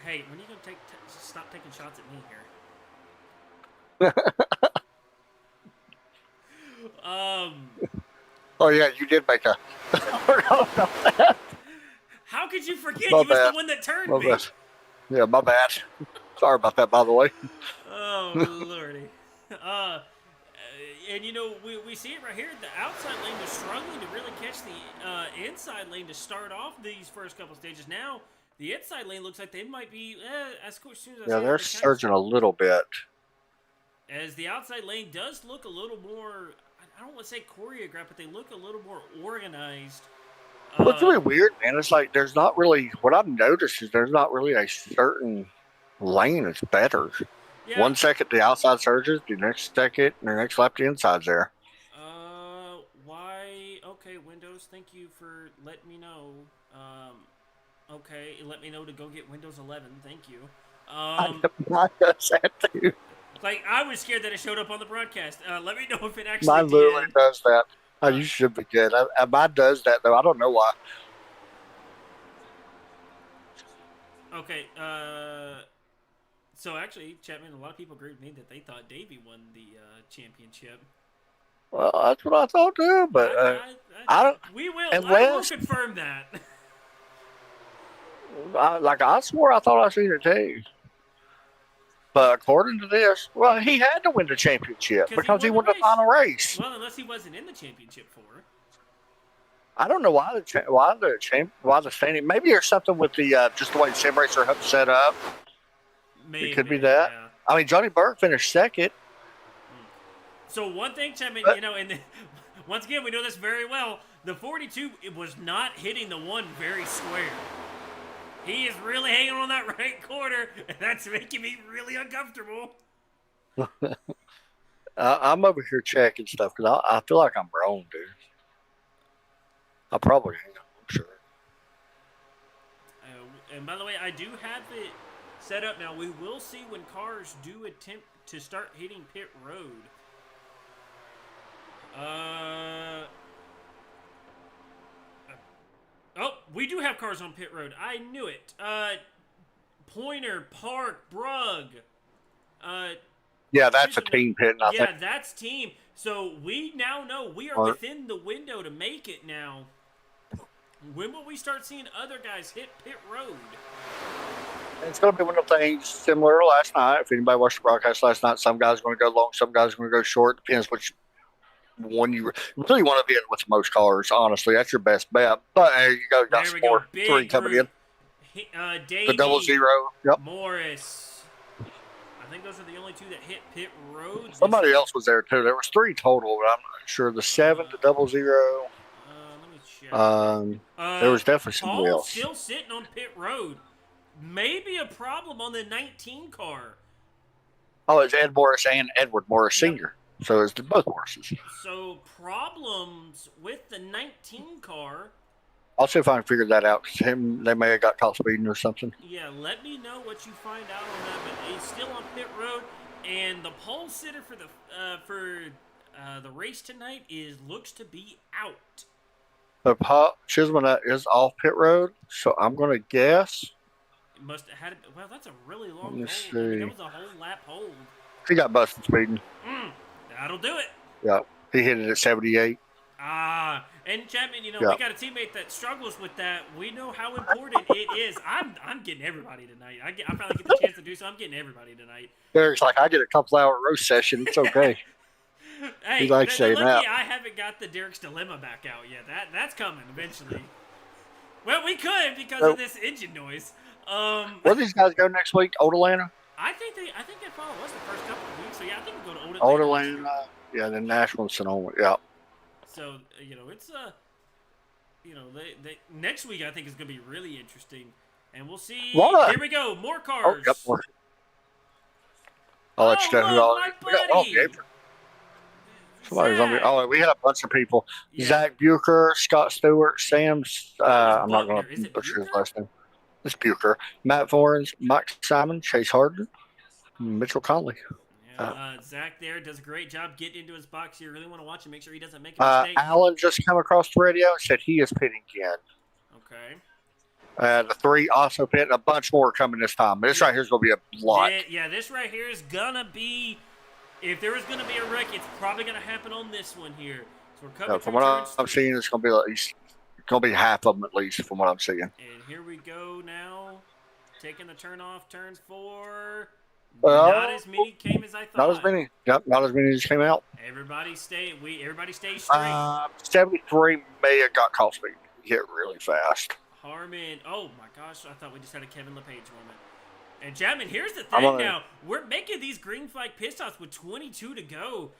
Hey, when are you going to stop taking shots at me here? Oh, yeah, you did make a... How could you forget? My He was bad. the one that turned My me. bad. Yeah, my bad. Sorry about that, by the way. Oh, Lordy. And, we see it right here. The outside lane was struggling to really catch the inside lane to start off these first couple stages. Now, the inside lane looks like they might be, as soon as I say They're it, surging a little bit. As the outside lane does look a little more, I don't want to say choreographed, but they look a little more organized. What's really weird, man, it's like there's not really, what I've noticed is there's not really a certain lane that's better. Yeah. 1 second the outside surges, the next second, the next lap the inside's there. Why? Okay, Windows, thank you for letting me know. Okay, let me know to go get Windows 11, thank you. I does that too. Like, I was scared that it showed up on the broadcast. Let me know if it actually Mine literally did. does that. Oh, you should be good. Mine does that, though. I don't know why. Okay, so actually, Chapman, a lot of people agreed with me that they thought Davey won the championship. Well, that's what I thought, too, but I don't... We will. And I will Wes- confirm that. I swore I thought I seen it, too. But according to this, well, he had to win the championship because he won the final race. Well, unless he wasn't in the championship for. I don't know why the standing. Maybe there's something with the just the way the sim racer hub set up. Maybe, it could be that. Yeah. I mean, Johnny Burke finished second. So one thing, Chapman, and once again, we know this very well. The 42, it was not hitting the one very square. He is really hanging on that right corner, and that's making me really uncomfortable. I'm over here checking stuff because I feel like I'm wrong, dude. I probably am. I'm sure. And by the way, I do have it set up now. We will see when cars do attempt to start hitting pit road. Oh, we do have cars on pit road. I knew it. Pointer, Park, Brugg. Yeah, that's a team pit. Yeah, that's team. So we now know we are within the window to make it now. When will we start seeing other guys hit pit road? It's going to be one of the things similar to last night. If anybody watched the broadcast last night, some guys are going to go long, some guys are going to go short. Depends which one you really want to be in with most cars. Honestly, that's your best bet. But there you go. You got some more three coming in. Davey, the 00. Yep. Morris. I think those are the only two that hit pit road. Somebody else was there too. There was 3 total, but I'm not sure. The 7, the 00. Let me check. There was definitely somebody Paul else. Still sitting on pit road. Maybe a problem on the 19 car. Oh, it's Ed Morris and Edward Morris Sr. So it's both Morrises. So problems with the 19 car. I'll see if I can figure that out. They may have got caught speeding or something. Yeah, let me know what you find out on that. But he's still on pit road, and the pole sitter for the race tonight looks to be out. The Chisholm is off pit road, so I'm going to guess. It must have had. Well, that's a really long Let me hold. see. I mean, that was a whole lap hold. He got busted speeding. That'll do it. Yeah, he hit it at 78. And Chapman, we got a teammate that struggles with that. We know how important it is. I'm getting everybody tonight. I finally get the chance to do so. I'm getting everybody tonight. Derek's like, I get a couple hour roast session. It's okay. Hey, He likes saying lucky that. I haven't got the Derek's Dilemma back out yet. That's coming eventually. Well, we could because of this engine noise. Where these guys go next week? Old Atlanta? I think they follow us the first couple of weeks. So yeah, I think we go to Old Old Atlanta. next Atlanta. year. Yeah, then Nashville and Sonoma. Yeah. So it's they next week I think is gonna be really interesting, and we'll see. What? Here we go, more Oh, cars. yep. I'll let you know who look, all my we got. Oh, buddy. Gabriel. Somebody's on me. Zach. Oh, we had a bunch of people. Yeah. Zach Bucher, Scott Stewart, Sam. I'm not Buckner? going Is to it butcher his Bucher? last name. It's Bucher. Matt Forens, Mike Simon, Chase Harden, Mitchell Conley. Zach there does a great job getting into his box. You really want to watch him, make sure he doesn't make a mistake. Alan just came across the radio and said he is pitting again. Okay. The 3 also pit, and a bunch more coming this time. This right here is going to be a lot. Yeah, this right here is gonna be. If there is gonna be a wreck, it's probably gonna happen on this one here. So we're coming From what I'm seeing, it's going to be at least. It's going to be half of them at least, from what I'm seeing. And here we go now, taking the turn off, turn 4. Well, not as many came as I thought. Not as many. Yep, not as many as came out. Everybody stay straight. 73 may have got call speed. Hit really fast. Harmon. Oh my gosh, I thought we just had a Kevin LePage moment. And Chapman, here's the thing now. We're making these green flag pit stops with 22 to go.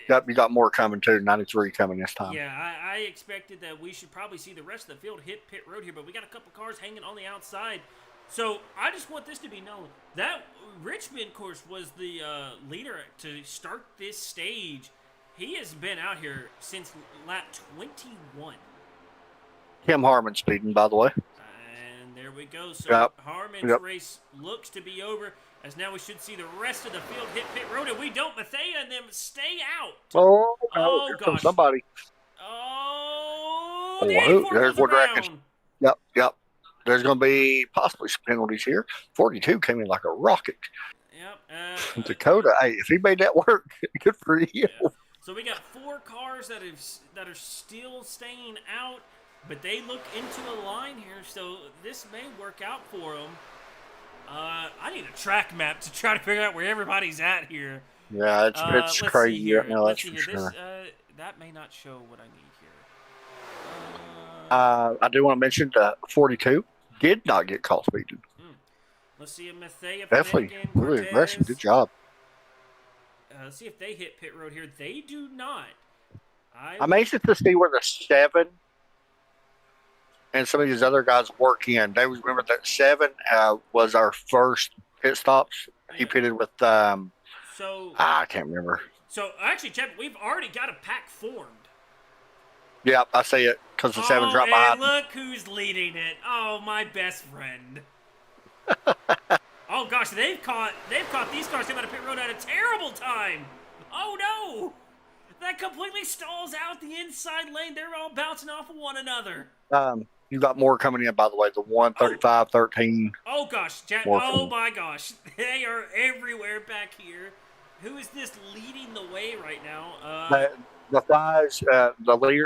Yep, you got more coming too. 93 coming this time. Yeah, I expected that we should probably see the rest of the field hit pit road here, but we got a couple cars hanging on the outside. So I just want this to be known. That Richmond course was the leader to start this stage. He has been out here since lap 21. Kim Harmon speeding, by the way. And there we go. So Harmon's race looks to be over, as now we should see the rest of the field hit pit road, and we don't. Mathea and them stay out. Oh gosh. Comes somebody. Oh, the 84 there's goes one wreckage. around. Yep. There's going to be possibly some penalties here. 42 came in like a rocket. Yep. Dakota, hey, if he made that work, good for you. Yeah. So we got 4 cars that are still staying out, but they look into a line here, so this may work out for them. I need a track map to try to figure out where everybody's at here. Yeah, it's crazy. No, that's for sure. That may not show what I need here. I do want to mention that 42 did not get call speeding. Let's see if Mathea. Definitely, really aggressive. Good job. Let's see if they hit pit road here. They do not. I'm anxious to see where the 7 and some of these other guys work in. They remember that 7 was our first pit stops. He pitted with I can't remember. So actually, Chad, we've already got a pack formed. Yeah, I see it because the 7's right behind. Look who's leading it. Oh, my best friend. Oh gosh, they've caught these cars coming out of pit road at a terrible time. Oh no! That completely stalls out the inside lane. They're all bouncing off of one another. You got more coming in, by the way. The 135, 13. Oh gosh, Jack. Oh my gosh, they are everywhere back here. Who is this leading the way right now? The guys,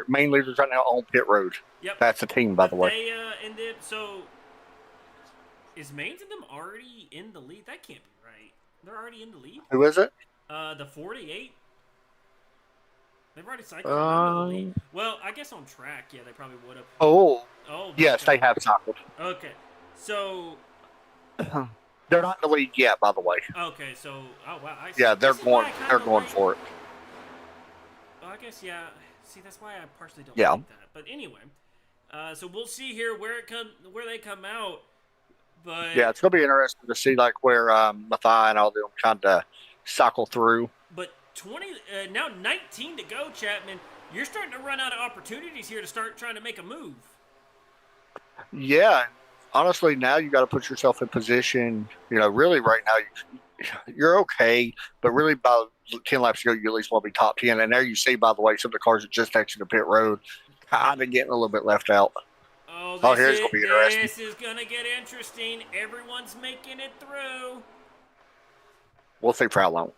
main leaders right now on pit road. Yep. That's a team, by the way. They ended. So, is Maines and them already in the lead? That can't be right. They're already in the lead. Who is it? The 48. They've already cycled around the lead. Well, I guess on track, yeah, they probably would have. Oh, yes, they have cycled. Okay, so they're not in the lead yet, by the way. Okay, so wow, I see. Yeah, they're going for it. Well, I guess See, that's why I partially don't like that. But anyway, so we'll see here where they come out. But yeah, it's gonna be interesting to see like where Mathai and all them kind of cycle through. But 19 to go, Chapman. You're starting to run out of opportunities here to start trying to make a move. Yeah, honestly, now you got to put yourself in position. Really, right now you're okay, but really about 10 laps ago, you at least want to be top 10. And there you see, by the way, some of the cars that just exited the pit road kind of getting a little bit left out. Here's going to be interesting. This is going to get interesting. Everyone's making it through. We'll see for how long.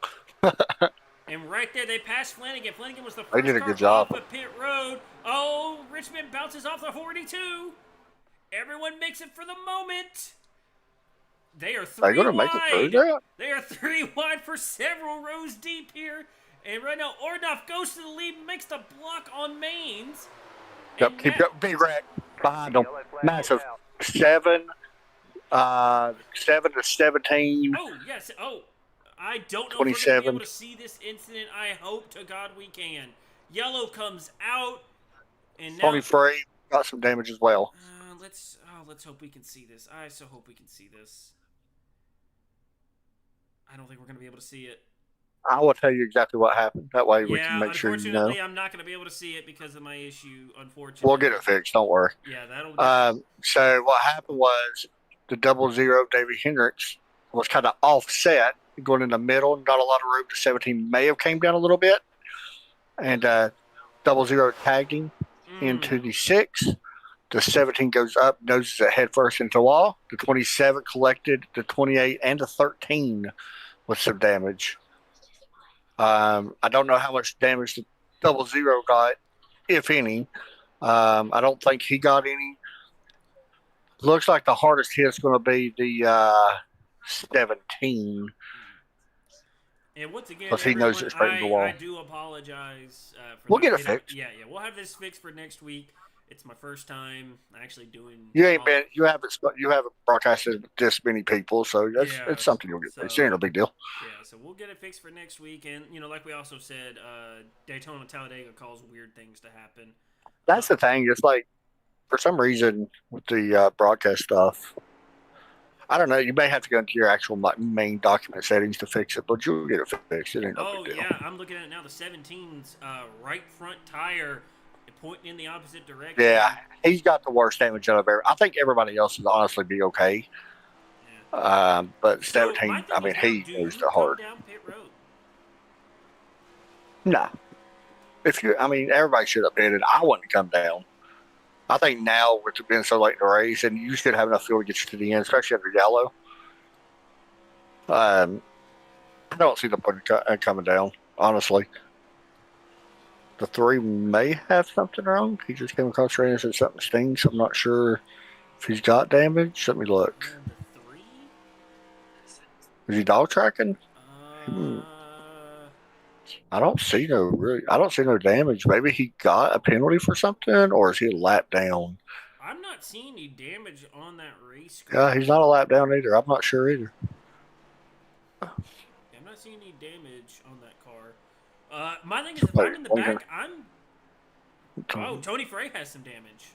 And right there, they passed Flanagan. Flanagan was the first they did a car good job. off of pit road. Oh, Richmond bounces off the 42. Everyone makes it for the moment. They are 3 wide. Make it through that? They are 3 wide for several rows deep here. And right now, Ornoff goes to the lead, makes the block on Mains. Yep, keep up. Big wreck behind them. Yellow flag Massive. is out. 7 to 17. Oh, yes. Oh, I don't know if we're going to be 27. able to see this incident. I hope to God we can. Yellow comes out. And now, Tony Frey got some damage as well. let's hope we can see this. I so hope we can see this. I don't think we're going to be able to see it. I will tell you exactly what happened. That way we can make sure you know. Unfortunately, I'm not going to be able to see it because of my issue, unfortunately. We'll get it fixed. Don't worry. Yeah, that'll So what happened was the 00 Davey Hendricks was kind of offset going in the middle. Not a lot of room. The 17 may have came down a little bit. And 00 tagged him into the 6. The 17 goes up, noses it head first into the wall. The 27 collected the 28 and the 13 with some damage. I don't know how much damage the 00 got, if any. I don't think he got any. Looks like the hardest hit's going to be the 17. And once again, Because he knows it's straight in the wall. I do apologize. We'll get it fixed. Yeah, we'll have this fixed for next week. It's my first time actually doing. You haven't broadcasted with this many people, so it's something you'll get fixed. It ain't no big deal. Yeah, so we'll get it fixed for next week, and like we also said, Daytona Talladega calls weird things to happen. That's the thing. It's like for some reason with the broadcast stuff, I don't know. You may have to go into your actual main document settings to fix it, but you'll get it fixed. It ain't no big deal. Yeah, I'm looking at it now. The 17's right front tire pointing in the opposite direction. Yeah, he's got the worst damage out of every. I think everybody else would honestly be okay. Yeah. But 17, I mean, he goes to hard. Down pit road? Nah. Everybody should have pitted. I wouldn't come down. I think now, with it being so late in the race, and you should have enough fuel to get you to the end, especially after yellow. I don't see the point of coming down, honestly. The 3 may have something wrong. He just came across right and said something stings. I'm not sure if he's got damage. Let me look. The 3? Is he dog tracking? I don't see no damage. Maybe he got a penalty for something, or is he a lap down? I'm not seeing any damage on that race. Yeah, he's not a lap down either. I'm not sure either. I'm not seeing any damage on that car. My thing is, if I'm in the back, Tony Frey has some damage.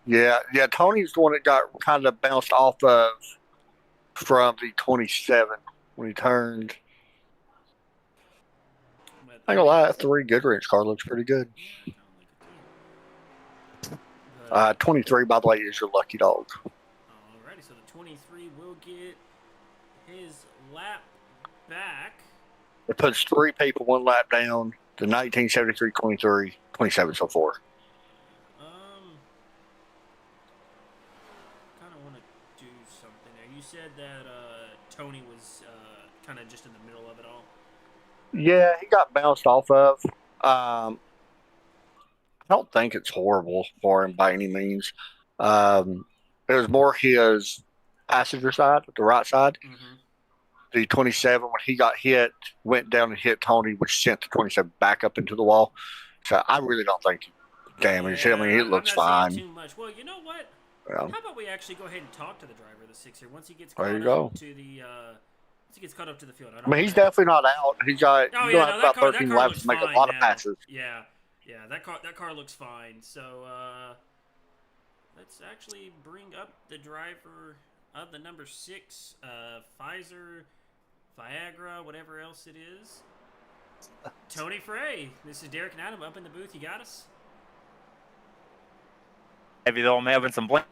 Yeah, Tony's the one that got kind of bounced off of from the 27 when he turned. I ain't gonna lie, that 3 Goodrich car looks pretty good. 23, by the way, is your lucky dog. Alrighty, so the 23 will get his lap back. It puts 3 people 1 lap down. The 1973, 23, 27 so far. Kind of want to do something there. You said that Tony was kind of just in the middle of it all. Yeah, he got bounced off of. I don't think it's horrible for him by any means. It was more his passenger side, the right side. Mm-hmm. The 27, when he got hit, went down and hit Tony, which sent the 27 back up into the wall. So I really don't think damage. I mean, it looks fine. Too much. Well, you know what? Yeah. How about we actually go ahead and talk to the driver of the 6 here once he gets caught up to the field. I mean, he's definitely not out. He's got about 13 laps to make a lot of passes. Yeah, that car looks fine. So let's actually bring up the driver of the number 6, Pfizer, Viagra, whatever else it is. Tony Frey. This is Derek and Adam up in the booth. You got us? Heavy though, I'm having some blink.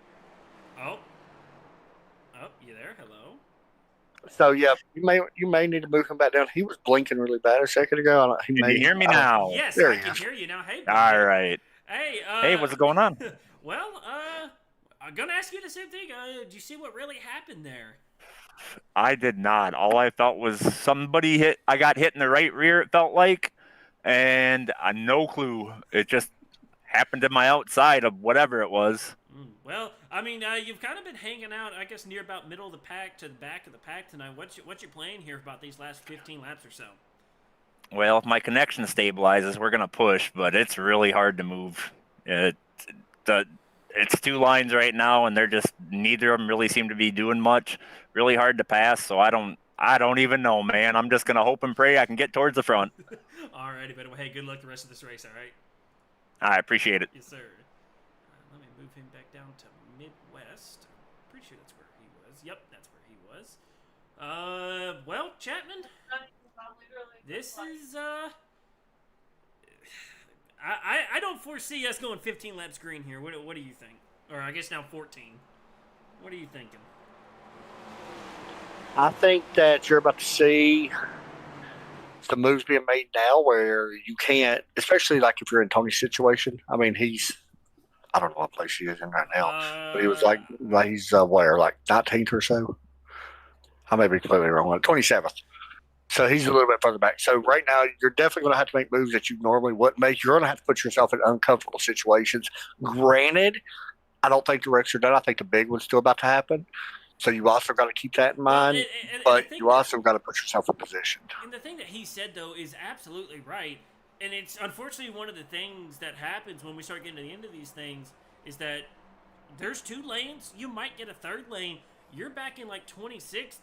Oh, you there? Hello. So yeah, you may need to move him back down. He was blinking really bad a second ago. Can you hear me now? Yes, I can hear you now. Hey. Buddy. All right. Hey. What's going on? Well, I'm gonna ask you the same thing. Did you see what really happened there? I did not. All I felt was somebody hit. I got hit in the right rear. It felt like, and no clue. It just happened to my outside of whatever it was. Well, I mean, you've kind of been hanging out, I guess, near about middle of the pack to the back of the pack tonight. What's your plan here about these last 15 laps or so? Well, if my connection stabilizes, we're gonna push, but it's really hard to move. It, the it's two lines right now, and they're just neither of them really seem to be doing much. Really hard to pass, so I don't even know, man. I'm just gonna hope and pray I can get towards the front. Alrighty, but hey, good luck the rest of this race. All right. I appreciate it. Yes, sir. Let me move him back down to Midwest. I'm pretty sure that's where he was. Yep, that's where he was. Well, Chapman, this is I don't foresee us going 15 laps green here. What do you think? Or I guess now 14. What are you thinking? I think that you're about to see some moves being made now where you can't, especially like if you're in Tony's situation. I mean, I don't know what place he is in right now, but he was like he's where, like 19th or so? I may be completely wrong. 27th. So he's a little bit further back. So right now, you're definitely going to have to make moves that you normally wouldn't make. You're going to have to put yourself in uncomfortable situations. Granted, I don't think the wrecks are done. I think the big one's still about to happen. So you also got to keep that in mind. But you also got to put yourself in position. And the thing that he said, though, is absolutely right. And it's unfortunately one of the things that happens when we start getting to the end of these things is that there's 2 lanes. You might get a 3rd lane. You're back in like 26th.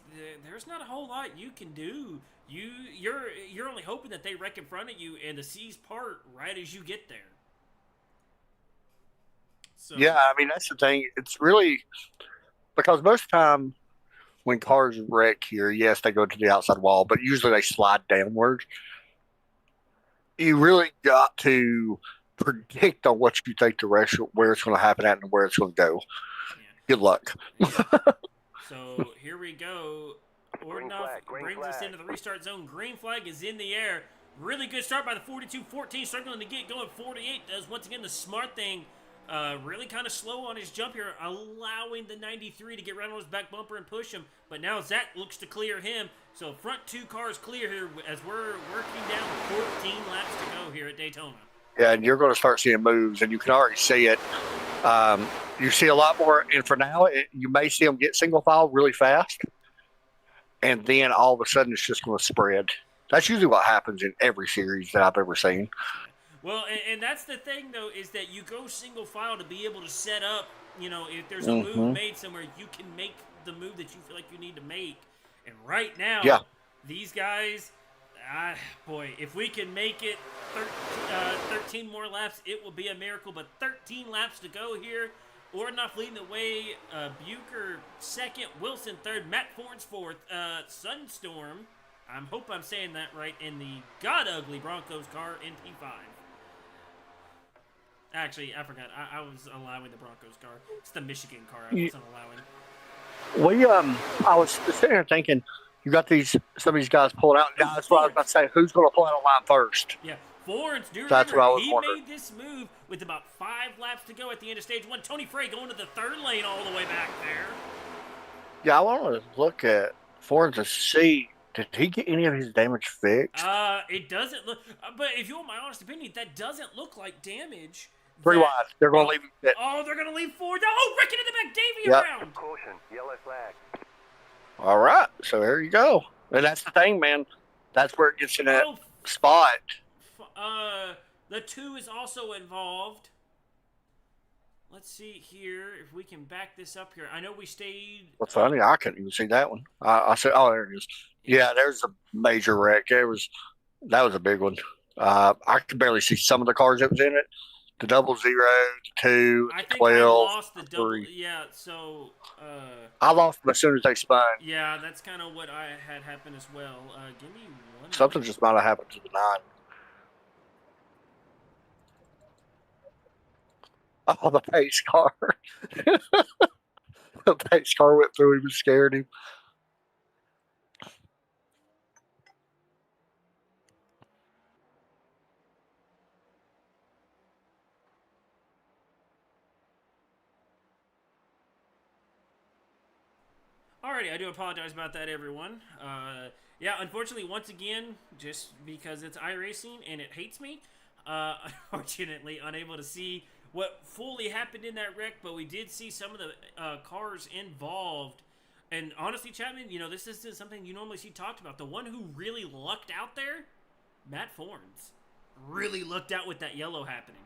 There's not a whole lot you can do. You're only hoping that they wreck in front of you and the seas part right as you get there. So. Yeah, I mean that's the thing. It's really because most of the time when cars wreck here, yes, they go to the outside wall, but usually they slide downward. You really got to predict on what you think the rest, where it's going to happen at and where it's going to go. Yeah. Good luck. Yeah. So here we go. Ordinoff brings us into the restart zone. Green flag is in the air. Really good start by the 42-14, struggling to get going. 48 does once again the smart thing. Really kind of slow on his jump here, allowing the 93 to get right on his back bumper and push him. But now Zach looks to clear him. So front 2 cars clear here as we're working down 14 laps to go here at Daytona. Yeah, and you're going to start seeing moves, and you can already see it. You see a lot more, and for now, you may see them get single file really fast, and then all of a sudden it's just going to spread. That's usually what happens in every series that I've ever seen. Well, and that's the thing, though, is that you go single file to be able to set up, if there's a move made somewhere, you can make the move that you feel like you need to make. And right now, these guys, boy, if we can make it 13 more laps, it will be a miracle. But 13 laps to go here. Ordinoff leading the way. Bucher second. Wilson third. Matt Forns fourth. Sunstorm, I hope I'm saying that right, in the god-ugly Broncos car in P5. Actually, I forgot. I was allowing the Broncos car. It's the Michigan car I wasn't allowing. I was sitting here thinking, you got some of these guys pulling out. Now, that's what I was about to say. Who's going to pull out a line first? Yeah, Forns. Do that's remember, what I was he wondering. made this move with about 5 laps to go at the end of stage 1. Tony Frey going to the 3rd lane all the way back there. Yeah, I want to look at Forns to see, did he get any of his damage fixed? It doesn't look. But if you want my honest opinion, that doesn't look like damage. 3 wide. They're going to leave it. Oh, they're going to leave Ford. Oh, Rick into the back. Davey around. Caution, yellow flag. All right. So there you go. And that's the thing, man. That's where it gets in that spot. The 2 is also involved. Let's see here if we can back this up here. I know we stayed. What's funny, I couldn't even see that one. I said, oh, there it is. Yeah, there's a major wreck. That was a big one. I could barely see some of the cars that was in it. The 00, the 2, I think 12, I lost the double. 3. Yeah, so. I lost them as soon as they spun. Yeah, that's kind of what I had happen as well. Give me one. Something just might have happened to the 9. Oh, the pace car. The pace car went through him and scared him. Alrighty, I do apologize about that, everyone. Yeah, unfortunately, once again, just because it's iRacing and it hates me, unfortunately, unable to see what fully happened in that wreck, but we did see some of the cars involved. And honestly, Chapman, this isn't something you normally see talked about. The one who really lucked out there Matt Forns really looked out with that yellow happening.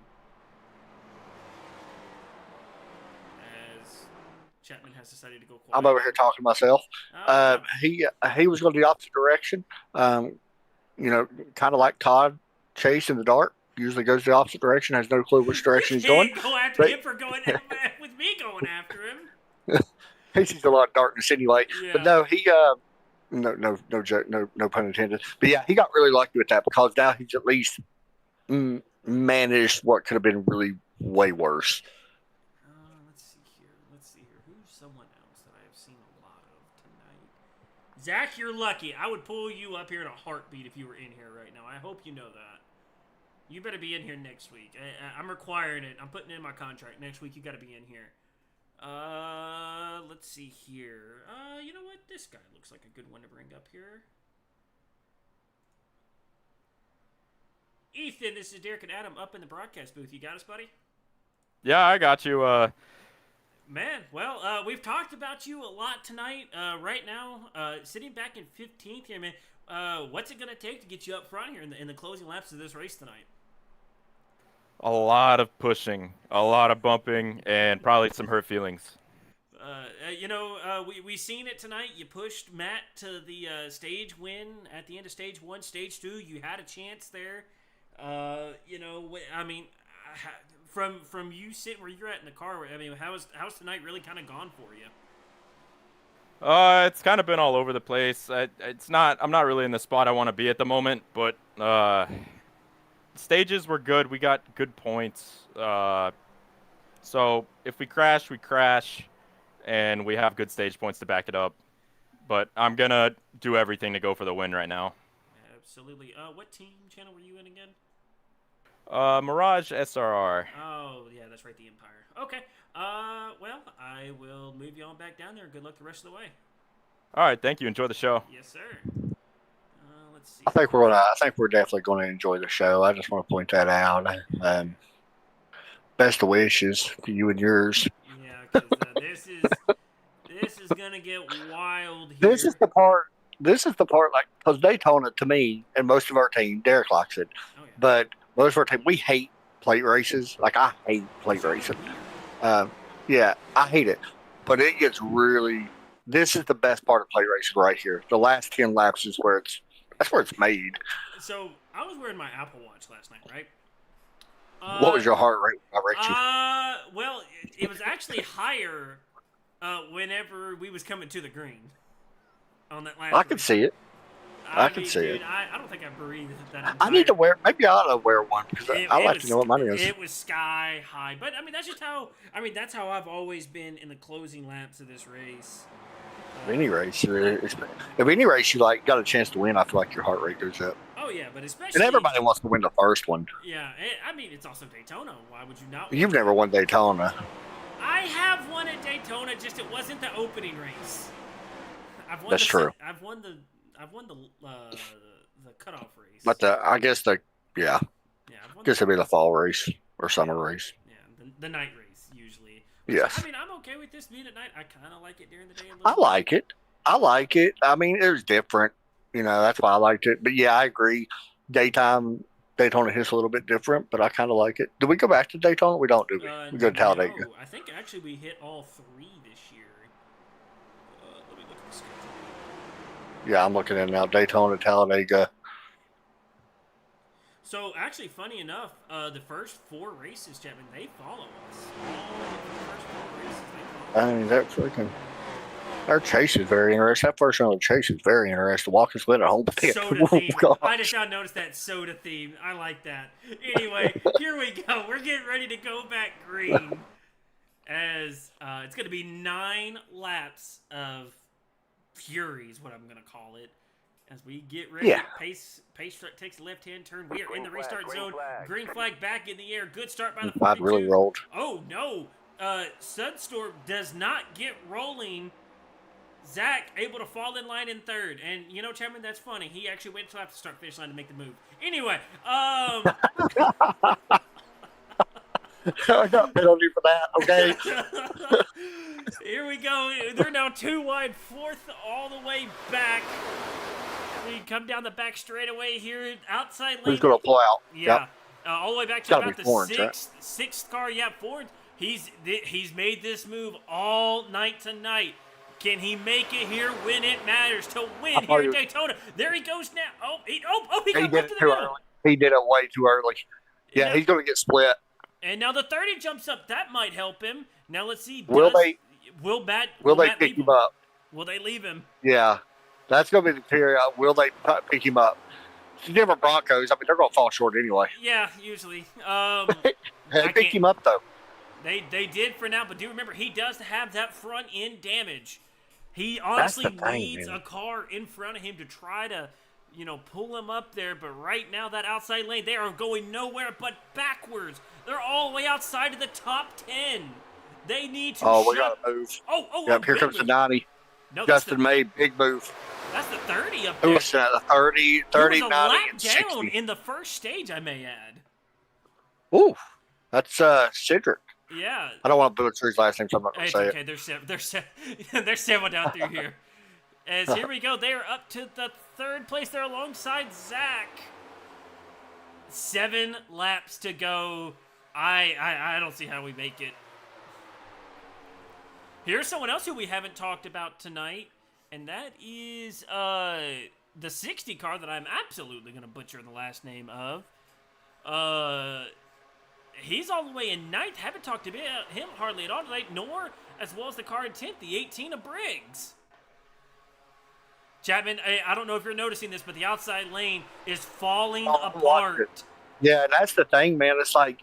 As Chapman has decided to go quiet. I'm over here talking to myself. Oh, He was going the opposite direction. Kind of like Todd Chase in the dark. Usually goes the opposite direction, has no clue which direction he's going. Go after him for going with me going after him. He sees a lot of darkness anyway. Yeah. But no, he no joke, no pun intended. But yeah, he got really lucky with that because now he's at least managed what could have been really way worse. Let's see here. Who's someone else that I have seen a lot of tonight? Zach, you're lucky. I would pull you up here in a heartbeat if you were in here right now. I hope you know that. You better be in here next week. I'm requiring it. I'm putting it in my contract. Next week, you got to be in here. Let's see here. You know what? This guy looks like a good one to bring up here. Ethan, this is Derek and Adam up in the broadcast booth. You got us, buddy? Yeah, I got you. Man, well, we've talked about you a lot tonight. Right now, sitting back in 15th here, man. What's it going to take to get you up front here in the closing laps of this race tonight? A lot of pushing, a lot of bumping, and probably some hurt feelings. We seen it tonight. You pushed Matt to the stage win at the end of stage 1, stage 2. You had a chance there. From you sitting where you're at in the car, I mean, how's tonight really kind of gone for you? It's kind of been all over the place. I'm not really in the spot I want to be at the moment, but stages were good. We got good points. So if we crash, we crash, and we have good stage points to back it up. But I'm gonna do everything to go for the win right now. Absolutely. What team channel were you in again? Mirage SRR. Oh, yeah, that's right, the Empire. Okay. Well, I will move you on back down there. Good luck the rest of the way. All right, thank you. Enjoy the show. Yes, sir. Let's see. I think we're definitely going to enjoy the show. I just want to point that out. Best of wishes to you and yours. Yeah, because this is gonna get wild here. This is the part, like, because Daytona, to me, and most of our team, Derek likes it, but most of our team, we hate plate races. Like, I hate plate racing. Yeah, I hate it. But it gets really, this is the best part of plate racing right here. The last 10 laps is that's where it's made. So, I was wearing my Apple Watch last night, right? What was your heart rate? I rate you. Well, it was actually higher whenever we was coming to the green on that last I can see it. I can see it. I don't think I breathed that. I need to maybe I ought to wear one because I like to know what mine is. It was sky high. But, I mean, that's just that's how I've always been in the closing laps of this race. Any race, if any race you got a chance to win, I feel like your heart rate goes up. Oh yeah, but especially and everybody wants to win the first one. Yeah, I mean it's also Daytona. Why would you not? You've never won Daytona. I have won at Daytona, just it wasn't the opening race. That's true. I've won the cutoff race. But I guess Yeah. I guess it'd be the fall race or summer race. Yeah, the night race usually. Yes. So, I mean, I'm okay with this being at night. I kind of like it during the day. I like it. I mean, it was different. That's why I liked it. But yeah, I agree. Daytime Daytona hits a little bit different, but I kind of like it. Do we go back to Daytona? We don't, do we? We go to Talladega. No, I think actually we hit all 3 this year. Let me look at the schedule. Yeah, I'm looking at it now. Daytona, Talladega. So actually, funny enough, the first 4 races, Chapman, they follow us. All the first 4 races, they follow us. I mean, that freaking. Our chase is very interesting. That first round of chase is very interesting. Walking split at home pit. Soda theme. I just now noticed that soda theme. I like that. Anyway, here we go. We're getting ready to go back green. As it's going to be 9 laps of fury is what I'm going to call it. As we get ready, pace truck takes a left-hand turn. We are in the restart zone. Green flag back in the air. Good start by the 42. I'd really rolled. Oh, no. Sudstorm does not get rolling. Zach able to fall in line in 3rd. And, Chapman, that's funny. He actually waited until after the start-finish line to make the move. Anyway, I got penalty for that, okay? Here we go. They're now 2 wide, 4th all the way back. we come down the back straightaway here, outside lane. Who's going to pull out? Yeah. Yep. All the way back to Gotta about be the Florence, right? sixth car. Yeah, Ford. He's made this move all night tonight. Can he make it here when it matters to win here at Daytona? There he goes now. He got did up to it the too middle. early. He did it way too early. Yeah, he's going to get split. And now the 30 jumps up. That might help him. Now let's see. Will they Matt pick him up? Will they leave him? Yeah, that's going to be the period. Will they pick him up? It's different Broncos. I mean, they're going to fall short anyway. Yeah, usually. They picked him up though. They did for now, but do remember he does have that front end damage. He honestly needs a car in front of him to try to, pull him up there. But right now, that outside lane, they are going nowhere but backwards. They're all the way outside of the top 10. They need to. Oh, we got to move. Yep, here comes the 90. No, Justin made big move. That's the 30 up Who there. was that? The 30, 90, was a lap and down 60. in the first stage, I may add. Ooh, that's Cedric. Yeah. I don't want to butcher his last name, so I'm not going to say okay. There's several down through here. As here we go, they are up to the third place. They're alongside Zach. 7 laps to go. I don't see how we make it. Here's someone else who we haven't talked about tonight, and that is the 60 car that I'm absolutely going to butcher the last name of. He's all the way in 9th. Haven't talked about him hardly at all tonight, nor as well as the car in 10th, the 18 of Briggs. Chapman, I don't know if you're noticing this, but the outside lane is falling apart. Yeah, that's the thing, man. It's like,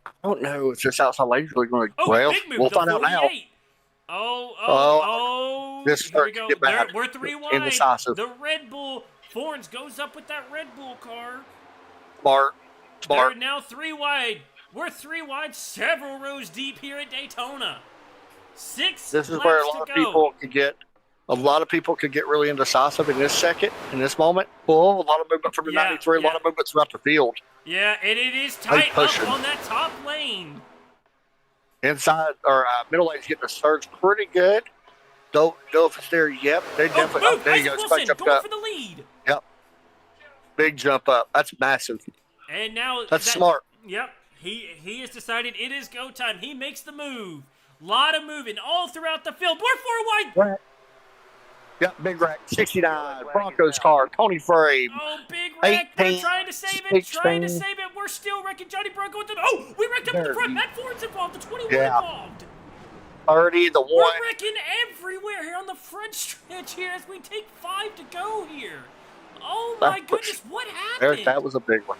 I don't know if this outside lane is really going to. Well, big move, we'll find out now. This here we go. get bad. We're 3 wide. Indecisive. The Red Bull, Forns goes up with that Red Bull car. Smart. They're now 3 wide. We're 3 wide, several rows deep here at Daytona. 6 This is laps where to go. a lot of people could get really indecisive in this moment. Well, a lot of movement from the 93, a lot of movement throughout the field. Yeah, and it is tight up on that top lane. Inside or middle lane's getting the surge pretty good. Don't know if it's there. Yep, they definitely. There you go. Wilson going for the lead. Yep, big jump up. That's massive. And now that's smart. Yep, he has decided it is go time. He makes the move. Lot of moving all throughout the field. We're 4 wide. Yep, big wreck. 69 Broncos car. Tony Frame. Oh, big wreck. 18, They're trying to save it. We're still wrecking Johnny Bronco with it. Oh, we wrecked up at the front. Matt Ford's involved. The 21 involved. 30, the 1. We're wrecking everywhere here on the front stretch here as we take 5 to go here. Oh my goodness, what happened? That was a big one.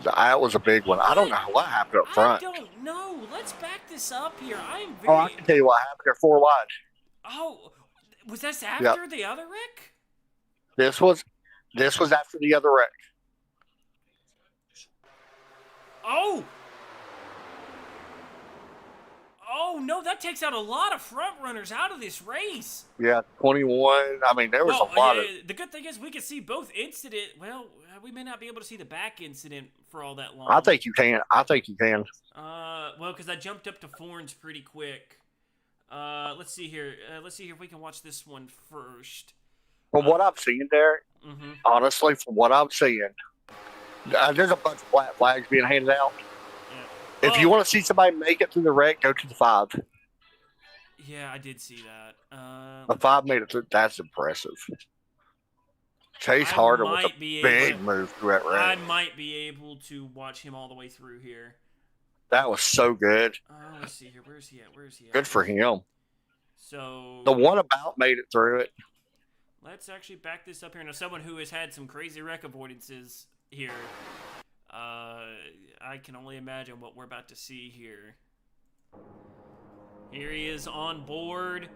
That was a big one. I don't know what happened up front. I don't know. Let's back this up here. I can tell you what happened. They're 4 wide. Oh, was this after the other wreck? This was after the other wreck. Oh no, that takes out a lot of front runners out of this race. Yeah, 21. I mean, there was a lot of. The good thing is we can see both incident. Well, we may not be able to see the back incident for all that long. I think you can. Well, because I jumped up to Forns pretty quick. Let's see here. Let's see if we can watch this one first. From what I'm seeing, Derek, honestly, from what I'm seeing, there's a bunch of black flags being handed out. Yeah. If you want to see somebody make it through the wreck, go to the 5. Yeah, I did see that. The 5 made it through. That's impressive. Chase Harder with a big move through that wreck. I might be able to watch him all the way through here. That was so good. Let's see here. Where's he at? Good for him. So the one about made it through it. Let's actually back this up here. Now, someone who has had some crazy wreck avoidances here. I can only imagine what we're about to see here. Here he is on board.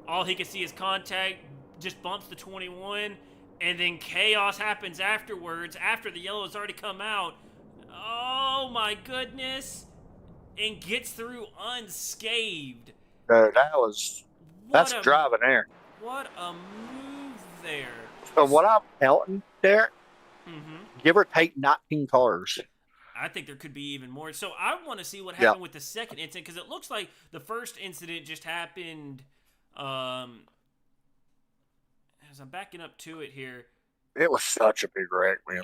All he can see is contact. Just bumps the 21. And then chaos happens afterwards. After the yellow has already come out. Oh my goodness. And gets through unscathed. That's driving there. What a move there. So what I'm counting there, give or take 19 cars. I think there could be even more. So I want to see what happened with the second incident, because it looks like the first incident just happened. as I'm backing up to it here. It was such a big wreck, man.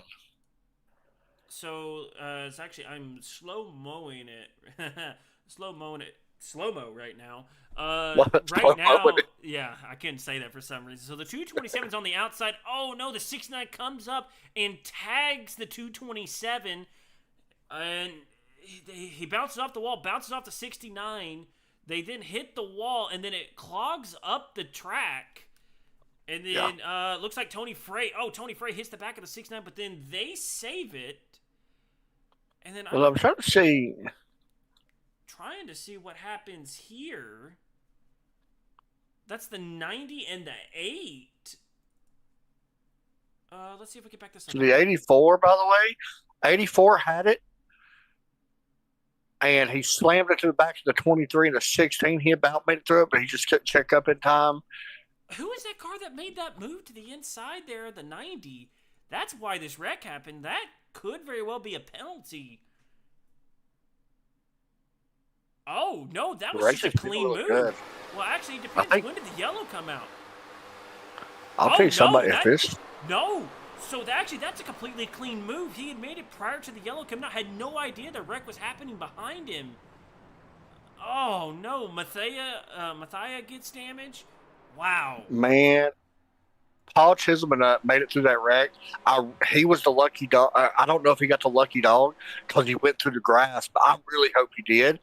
So it's actually I'm slow-moing it. Slow-mo right now. What? Right now, yeah, I couldn't say that for some reason. So the 227's on the outside. Oh no, the 69 comes up and tags the 227, and he bounces off the wall, bounces off the 69. They then hit the wall, and then it clogs up the track. And then looks like Tony Frey. Oh, Tony Frey hits the back of the 69, but then they save it. And then I'm trying to see. Trying to see what happens here. That's the 90 and the 8. Let's see if we can back this up. So the 84, by the way, 84 had it, and he slammed it to the back of the 23 and the 16. He about made it through it, but he just couldn't check up in time. Who is that car that made that move to the inside there, the 90? That's why this wreck happened. That could very well be a penalty. Oh, no, that was just a clean move. Good. Well, actually, it depends. When did the yellow come out? I'll tell you somebody if this. No. So that's a completely clean move. He had made it prior to the yellow coming out. Had no idea the wreck was happening behind him. Oh, no. Mathia gets damaged. Wow. Man, Paul Chisholm made it through that wreck. He was the lucky dog. I don't know if he got the lucky dog because he went through the grass, but I really hope he did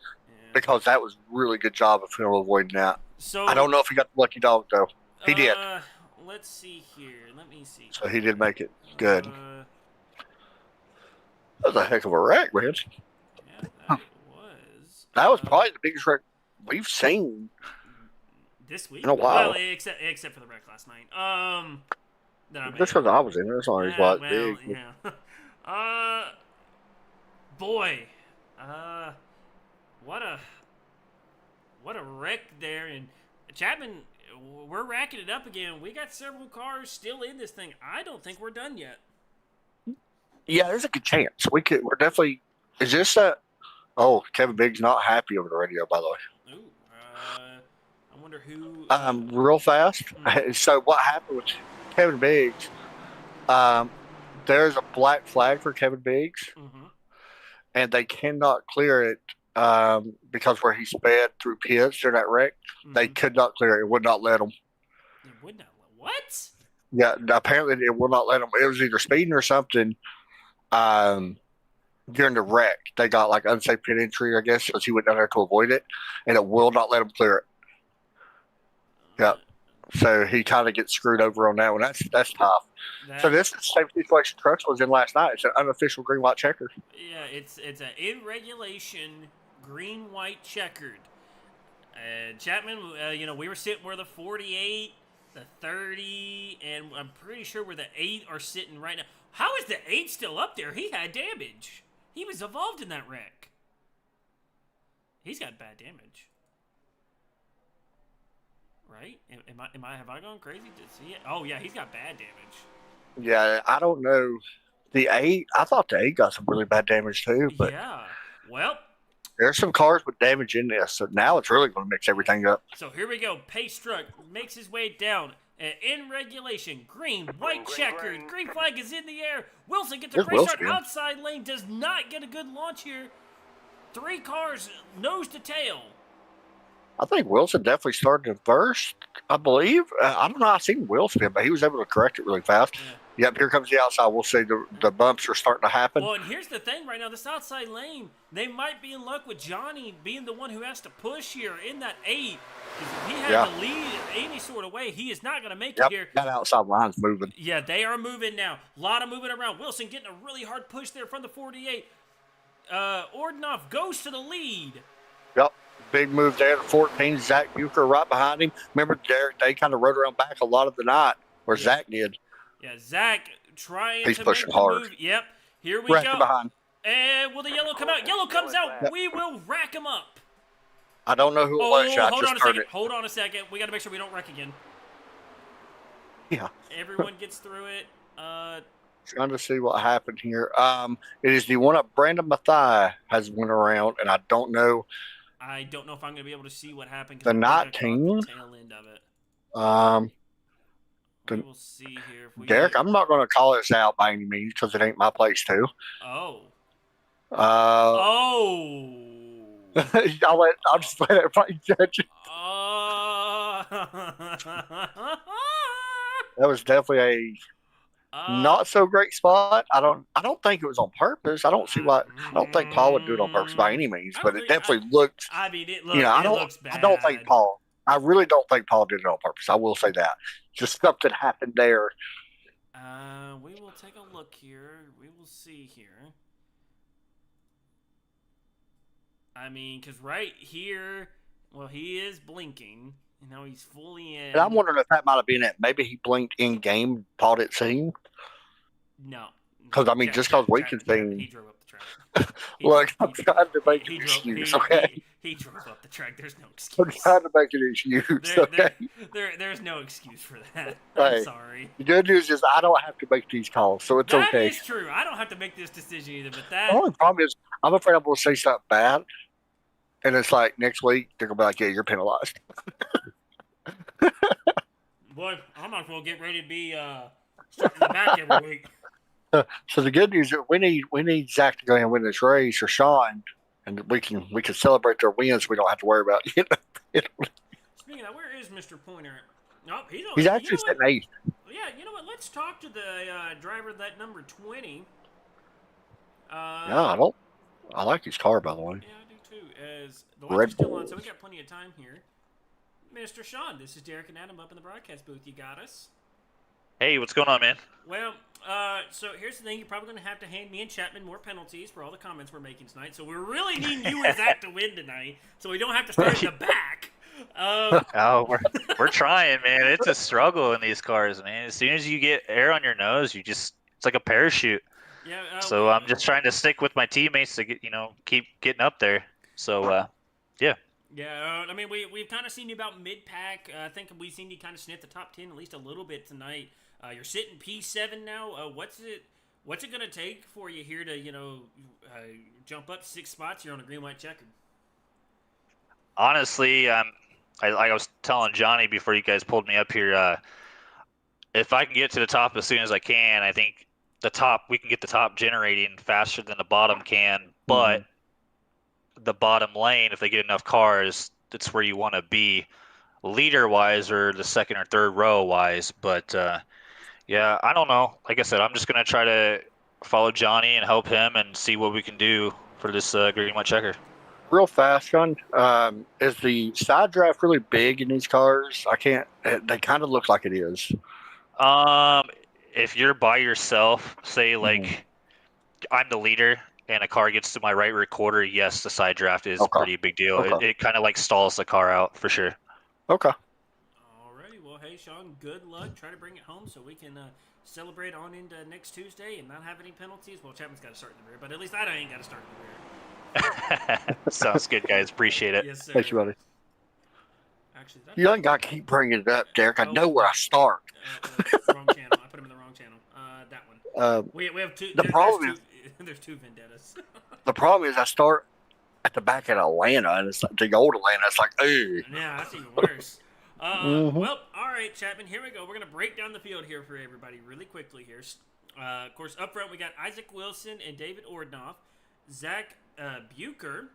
because that was a really good job of him avoiding that. So I don't know if he got the lucky dog, though. He did. Let's see here. Let me see. So he did make it. Good. That was a heck of a wreck, man. Yeah, that was. That was probably the biggest wreck we've seen this week. In a while. Well, except for the wreck last night. Just because I was in there, it's always big. Yeah. Boy. What a wreck there. And Chapman, we're racking it up again. We got several cars still in this thing. I don't think we're done yet. Yeah, there's a good chance. We're definitely. Is this that? Oh, Kevin Biggs not happy over the radio, by the way. Ooh, I wonder who. Real fast. So what happened with Kevin Biggs? There's a black flag for Kevin Biggs, and they cannot clear it because where he sped through pits during that wreck, they could not clear it. It would not let them. It would not. What? Yeah, apparently it will not let them. It was either speeding or something. During the wreck, they got like unsafe pit entry, I guess, because he went down there to avoid it, and it will not let him clear it. Yep. So he kind of gets screwed over on that one. That's tough. So this is the same situation Trucks was in last night. It's an unofficial green white checkered. Yeah, it's an in regulation green white checkered. Chapman, we were sitting where the 48, the 30, and I'm pretty sure where the 8 are sitting right now. How is the 8 still up there? He had damage. He was involved in that wreck. He's got bad damage. Right? Have I gone crazy? To see it? Oh yeah, he's got bad damage. Yeah, I don't know. The 8, I thought the 8 got some really bad damage too, but yeah. Well, there's some cars with damage in this, so now it's really going to mix everything up. So here we go. Pace truck makes his way down. In regulation, green, white checkered, green flag is in the air. Wilson gets a great start outside lane, does not get a good launch here. 3 cars, nose to tail. I think Wilson definitely started in first, I believe. I don't know. I've seen Wilson, but he was able to correct it really fast. Yeah. Yep, here comes the outside. We'll see the bumps are starting to happen. Well, and here's the thing right now. This outside lane, they might be in luck with Johnny being the one who has to push here in that 8. If he had to lead any sort of way, he is not going to make it here. That outside line's moving. Yeah, they are moving now. A lot of moving around. Wilson getting a really hard push there from the 48. Ordinoff goes to the lead. Yep. Big move there. The 14, Zach Bucher right behind him. Remember, Derek, they kind of rode around back a lot of the night, or Zach did. Yeah, Zach trying He's to pushing make the hard. move. Yep, here we go. Behind. And will the yellow come out? Yellow comes out. We will rack him up. I don't know who it was. Hold on a second. We got to make sure we don't wreck again. Yeah. Everyone gets through it. Trying to see what happened here. It is the one up Brandon Mathai has went around, and I don't know. I don't know if I'm going to be able to see what happened. The 19? The tail end of it. We will see here if we Derek, get... I'm not going to call this out by any means because it ain't my place to. Oh. Uh, Oh. I'll just let everybody judge it. That was definitely a not so great spot. I don't think it was on purpose. I don't see why. I don't think Paul would do it on purpose by any means, but it definitely looked. I mean, it looks bad. I don't think Paul. I really don't think Paul did it on purpose. I will say that. Just something happened there. We will take a look here. We will see here. I mean, because right here, well, he is blinking. You know, he's fully in. And I'm wondering if that might have been it. Maybe he blinked in game. Paul didn't see him. No. Because, I mean, just because we can see. He drove up the track. Look, I'm trying to make an excuse, okay? He drove up the track. There's no excuse. I'm trying to make an excuse, okay? There's no excuse for that. Hey, I'm sorry. The good news is I don't have to make these calls, so it's okay. That is true. I don't have to make this decision either, but that... The only problem is I'm afraid I'm going to say something bad, and it's like next week, they're going to be like, yeah, you're penalized. Boy, I might as well get ready to be starting the back every week. So the good news is we need Zach to go ahead and win this race, or Sean, and we can celebrate their wins. We don't have to worry about it. Speaking of, where is Mr. Pointer? Nope, he's actually sitting eighth. Yeah, you know what? Let's talk to the driver that number 20. Yeah, I like his car, by the way. Yeah, I do too. As the lights are still on, so we got plenty of time here. Mr. Sean, this is Derek and Adam up in the broadcast booth. You got us? Hey, what's going on, man? Well, so here's the thing. You're probably going to have to hand me and Chapman more penalties for all the comments we're making tonight. So we're really needing you and Zach to win tonight, so we don't have to start in the back. Oh, we're trying, man. It's a struggle in these cars, man. As soon as you get air on your nose, it's like a parachute. Yeah. So I'm just trying to stick with my teammates to keep getting up there. So, yeah. Yeah, I mean, we've kind of seen you about mid-pack. I think we've seen you kind of sniff the top 10 at least a little bit tonight. You're sitting P7 now. What's it going to take for you here to, jump up 6 spots here on a green-white checkered? Honestly, like I was telling Johnny before you guys pulled me up here, if I can get to the top as soon as I can, I think we can get the top generating faster than the bottom can, but the bottom lane, if they get enough cars, that's where you want to be leader-wise or the second or third row-wise. But, yeah, I don't know. Like I said, I'm just going to try to follow Johnny and help him and see what we can do for this green white checker. Real fast, Sean. Is the side draft really big in these cars? They kind of look like it is. If you're by yourself, say like I'm the leader and a car gets to my right rear quarter, yes, the side draft is a pretty big deal. Okay. It kind of like stalls the car out for sure. Okay. Alrighty, well, hey, Sean, good luck. Try to bring it home so we can celebrate on into next Tuesday and not have any penalties. Well, Chapman's got to start in the rear, but at least I ain't got to start in the rear. Sounds good, guys. Appreciate it. Yes, sir. Thank you, buddy. Actually, You ain't got to keep bringing it up, Derek. I know where I start. Wrong channel. I put him in the wrong channel. That one. We have two. There's two vendettas. The problem is I start at the back at Atlanta, and it's like the old Atlanta. It's like, ooh. Yeah, that's even worse. Well, all right, Chapman. Here we go. We're gonna break down the field here for everybody really quickly here. Of course, up front we got Isaac Wilson and David Ordnoff, Zach Bucher,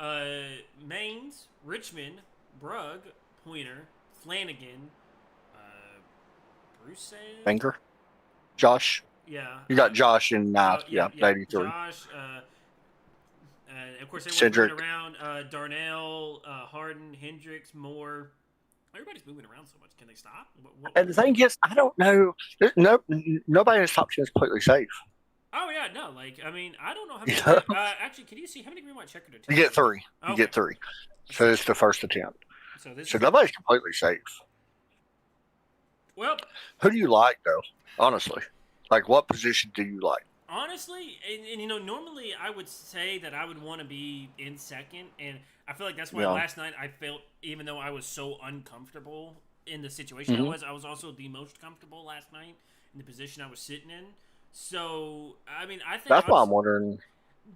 Maines, Richmond, Brugg, Pointer, Flanagan, Bruce, Finger, Josh. Yeah. You got Josh in 83. Josh. Of course, everyone's Cedric. moving around. Darnell, Harden, Hendricks, Moore. Everybody's moving around so much. Can they stop? And the thing is, I don't know. Nobody in this top 10 is completely safe. Oh, yeah, no. I mean, I don't know how many. Actually, can you see how many green white checkered? You get 3. Okay. You get 3. So it's the first attempt. So nobody's completely safe. Well, who do you like, though? Honestly, like what position do you like? Honestly, and normally I would say that I would want to be in second, and I feel like that's why last night I felt, even though I was so uncomfortable in the situation I was also the most comfortable last night in the position I was sitting in. So, I mean, I think that's why I'm wondering.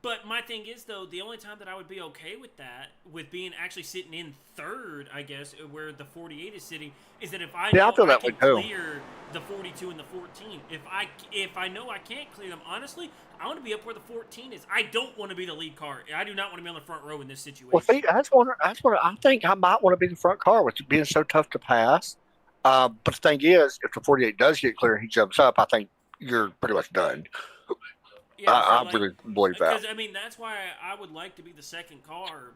But my thing is, though, the only time that I would be okay with that, with being actually sitting in third, I guess, where the 48 is sitting, is that if I know feel I that can way too. clear the 42 and the 14, if I know I can't clear them, honestly, I want to be up where the 14 is. I don't want to be the lead car. I do not want to be on the front row in this situation. Well, see, that's what I think. I might want to be the front car with it being so tough to pass. But the thing is, if the 48 does get clear and he jumps up, I think you're pretty much done. Yeah, I really believe that. Because, I mean, that's why I would like to be the second car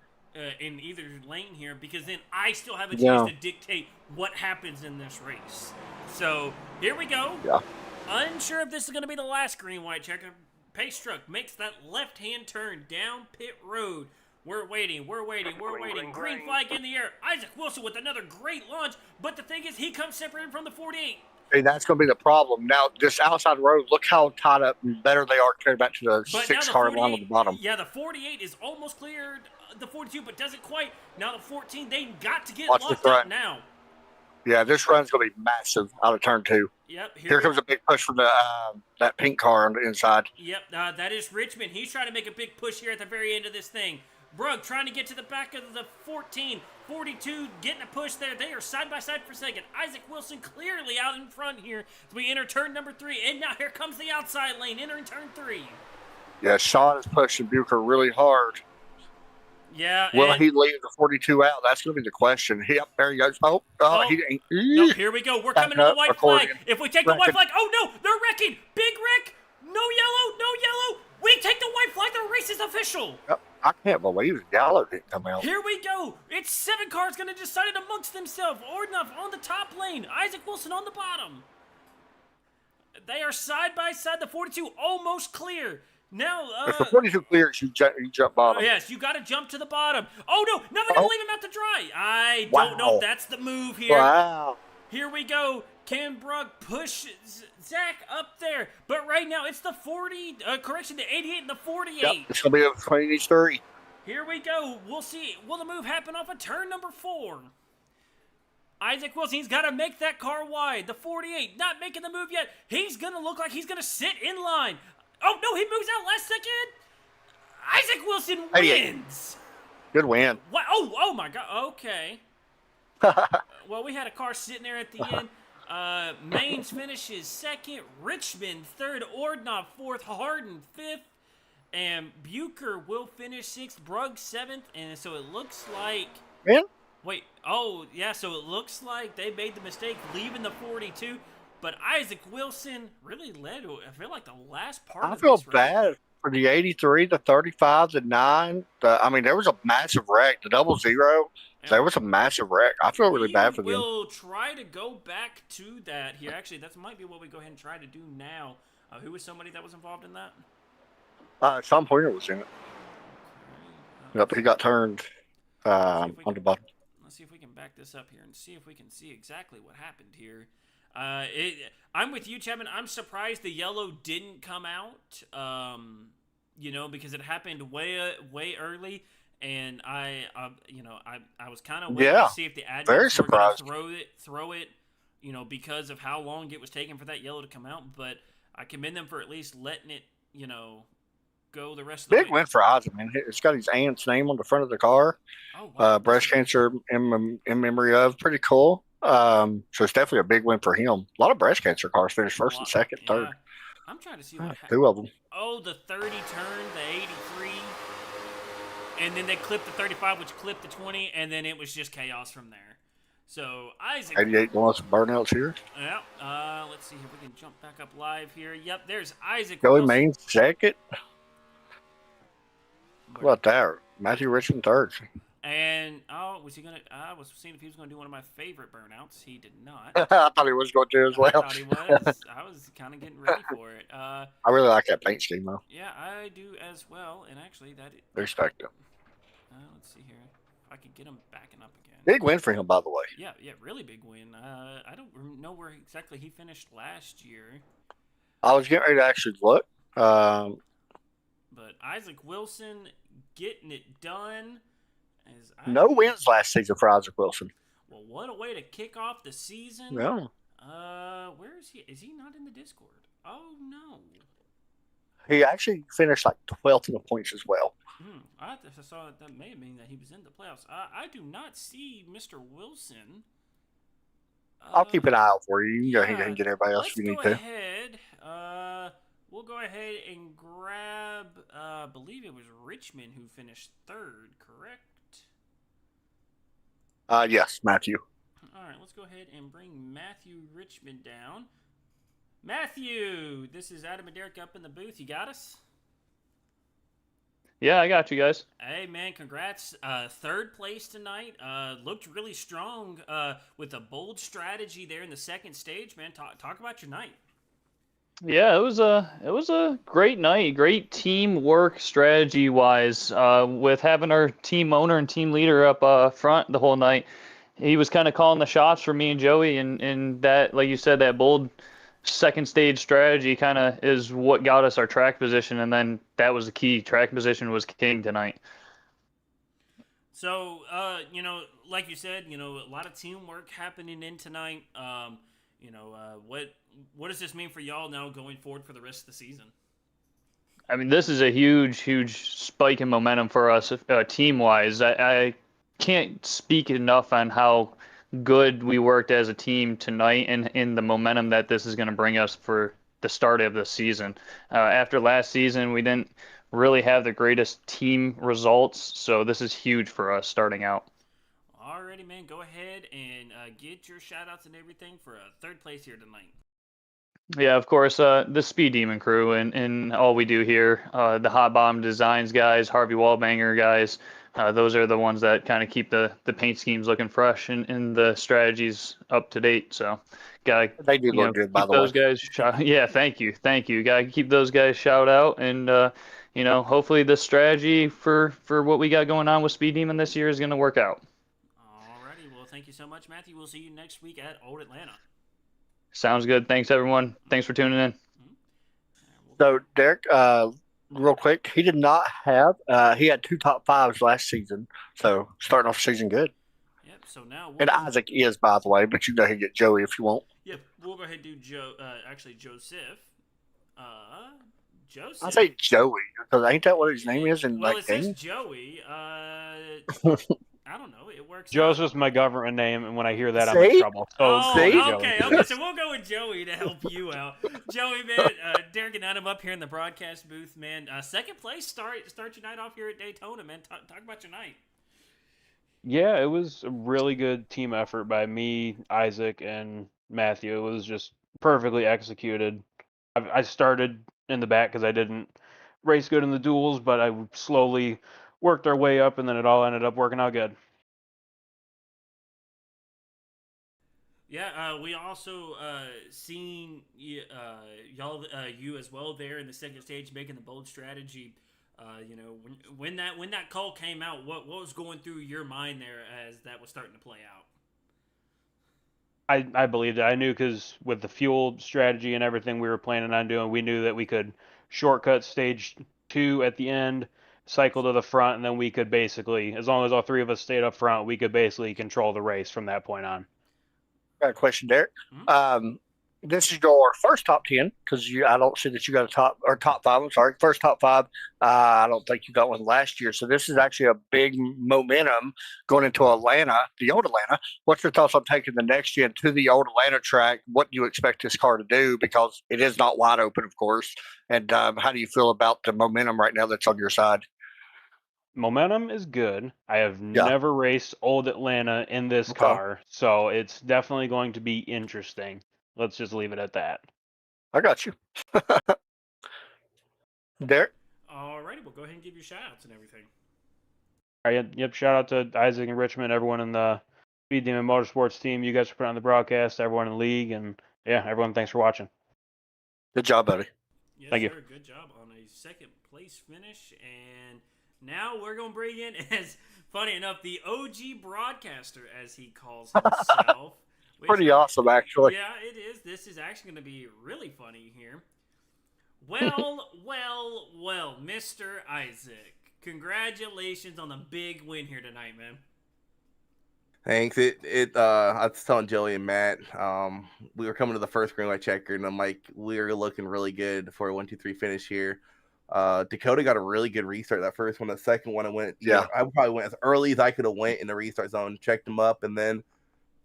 in either lane here, because then I still have a chance to dictate what happens in this race. So, here we go. Yeah. Unsure if this is going to be the last green-white checker. Pace truck makes that left-hand turn down pit road. We're waiting. Green flag in the air. Isaac Wilson with another great launch, but the thing is, he comes separated from the 48. And that's going to be the problem. Now, this outside road, look how tied up and better they are compared back to the But 6-car line on the bottom. Yeah, the 48 is almost cleared the 42, but doesn't quite. Now the 14, they got to get Watch locked this up run. now. Yeah, this run's going to be massive out of turn 2. Yep. Here comes a big push from the that pink car on the inside. Yep, that is Richmond. He's trying to make a big push here at the very end of this thing. Brugg trying to get to the back of the 14. 42 getting a push there. They are side by side for second. Isaac Wilson clearly out in front here as we enter turn number 3. And now here comes the outside lane entering turn 3. Yeah, Sean is pushing Bucher really hard. Yeah. Will he leave the 42 out? That's going to be the question. There he goes. He ain't. No, here we go. We're coming to the white flag. If we take the white flag, oh no, they're wrecking. Big wreck. No yellow. We take the white flag. The race is official. I can't believe the yellow didn't come out. Here we go. It's 7 cars going to decide it amongst themselves. Ordnoff on the top lane. Isaac Wilson on the bottom. They are side by side. The 42 almost clear. Now, if the 42 clears, you jump bottom. Oh, yes, you got to jump to the bottom. Oh, no, now they're going to leave him out to dry. I don't know if that's the move here. Wow. Here we go. Can Brugg push Zach up there? But right now, it's the 40, the 88 and the 48. Yep, it's going to be a 23. Here we go. We'll see. Will the move happen off of turn number 4? Isaac Wilson, he's got to make that car wide. The 48, not making the move yet. He's going to look like he's going to sit in line. Oh, no, he moves out last second. Isaac Wilson wins. Good win. What? Oh, my God. Okay. Well, we had a car sitting there at the end. Maines finishes second. Richmond third. Ordnoff fourth. Harden fifth. And Bucher will finish sixth. Brugg seventh. And so it looks like... Man? Wait. Oh, yeah. So it looks like they made the mistake leaving the 42. But Isaac Wilson really led, I feel like, the last part of this race. I feel bad for the 83, the 35, the 9. There was a massive wreck. The 00, there was a massive wreck. I feel really bad for them. We'll try to go back to that here. Actually, that might be what we go ahead and try to do now. Who was somebody that was involved in that? Sean Pointer was in it. Yep, he got turned on the bottom. Let's see if we can back this up here and see if we can see exactly what happened here. I'm with you, Chapman. I'm surprised the yellow didn't come out, because it happened way early, and I was kind of waiting to see if the admins were going to throw it, because of how long it was taking for that yellow to come out. But I commend them for at least letting it, go the rest of the way. Big win for Isaac, man. It's got his aunt's name on the front of the car. Oh, wow. Breast cancer in memory of. Pretty cool. So it's definitely a big win for him. A lot of breast cancer cars finished first and second, third. I'm trying to see what happened. 2 of them. Oh, the 30 turn, the 83, and then they clipped the 35, which clipped the 20, and then it was just chaos from there. So Isaac. 88 wants some burnouts here. Yeah. Let's see if we can jump back up live here. Yep, there's Isaac. Joey Maines second. How about that? Matthew Richmond third. And, was he going to, I was seeing if he was going to do one of my favorite burnouts. He did not. I thought he was going to as well. I thought he was. I was kind of getting ready for it. I really like that paint scheme, though. Yeah, I do as well. And actually, Respect him. Let's see here. If I could get him backing up again. Big win for him, by the way. Yeah, really big win. I don't know where exactly he finished last year. I was getting ready to actually look. But Isaac Wilson getting it done. No wins last season for Isaac Wilson. Well, what a way to kick off the season. Yeah. Where is he? Is he not in the Discord? Oh, no. He actually finished like 12th in the points as well. I saw that may mean that he was in the playoffs. I do not see Mr. Wilson. I'll keep an eye out for you. You can go ahead Yeah, and get everybody else let's if you go need to. ahead. We'll go ahead and grab. I believe it was Richmond who finished third, correct? Yes, Matthew. All right, let's go ahead and bring Matthew Richmond down. Matthew, this is Adam and Derek up in the booth. You got us? Yeah, I got you guys. Hey, man, congrats. Third place tonight. Looked really strong with a bold strategy there in the second stage, man. Talk about your night. Yeah, it was a great night, great teamwork strategy wise. With having our team owner and team leader up front the whole night, he was kind of calling the shots for me and Joey, and that, like you said, that bold second stage strategy kind of is what got us our track position, and then that was the key. Track position was king tonight. So, like you said, a lot of teamwork happening in tonight. What does this mean for y'all now going forward for the rest of the season? I mean, this is a huge spike in momentum for us team-wise. I can't speak enough on how good we worked as a team tonight and in the momentum that this is going to bring us for the start of the season. After last season, we didn't really have the greatest team results, so this is huge for us starting out. Alrighty, man. Go ahead and get your shout-outs and everything for third place here tonight. Yeah, of course, the Speed Demon crew and all we do here, the Hot Bomb Designs guys, Harvey Wallbanger guys, those are the ones that kind of keep the paint schemes looking fresh and the strategies up to date. So, They do look good, by the way. those guys. Yeah, thank you. Gotta keep those guys shout out, and hopefully this strategy for what we got going on with Speed Demon this year is gonna work out. Alrighty, well, thank you so much, Matthew. We'll see you next week at Old Atlanta. Sounds good. Thanks, everyone. Thanks for tuning in. So, Derek, real quick, he did not have, he had 2 top 5s last season. So, starting off the season good. Yep, so now And Isaac is, by the way, but you go ahead and get Joey if you want. Yep, we'll go ahead and do Joseph. Joseph. I say Joey, because ain't that what his name is in Well, like it says game? Joey. I don't know. It works. Joseph's my government name, and when I hear that, I'm See? in trouble. So See? Okay. So we'll go with Joey to help you out. Joey, man, Derek and Adam up here in the broadcast booth, man. Second place. Start your night off here at Daytona, man. Talk about your night. Yeah, it was a really good team effort by me, Isaac, and Matthew. It was just perfectly executed. I started in the back because I didn't race good in the duels, but I slowly worked our way up, and then it all ended up working out good. Yeah, we also seen you as well there in the second stage making the bold strategy. When that call came out, what was going through your mind there as that was starting to play out? I believed it. I knew because with the fuel strategy and everything we were planning on doing, we knew that we could shortcut stage 2 at the end, cycle to the front, and then we could basically, as long as all 3 of us stayed up front, we could basically control the race from that point on. Got a question, Derek. This is your first top 10 because I don't see that you got a top 5. I'm sorry, first top 5. I don't think you got one last year. So this is actually a big momentum going into Atlanta, the old Atlanta. What's your thoughts on taking the next gen to the old Atlanta track? What do you expect this car to do? Because it is not wide open, of course. And how do you feel about the momentum right now that's on your side? Momentum is good. I have never raced old Atlanta in this car, so it's definitely going to be interesting. Let's just leave it at that. I got you. Derek? Alrighty, we'll go ahead and give you shout-outs and everything. All right, yep, shout out to Isaac and Richmond, everyone in the Speed Demon Motorsports team. You guys for putting on the broadcast, everyone in the league, and yeah, everyone, thanks for watching. Good job, buddy. Yes, Thank you. Sir, good job on a second place finish. And now we're going to bring in, as funny enough, the OG broadcaster, as he calls himself. Pretty awesome, actually. Yeah, it is. This is actually going to be really funny here. Well, Mr. Isaac, congratulations on the big win here tonight, man. Thanks. I was telling Joey and Matt, we were coming to the first green light checker, and I'm like, we're looking really good for a 1-2-3 finish here. Dakota got a really good restart that first one. The second one, I went. Yeah. I probably went as early as I could have went in the restart zone, checked them up, and then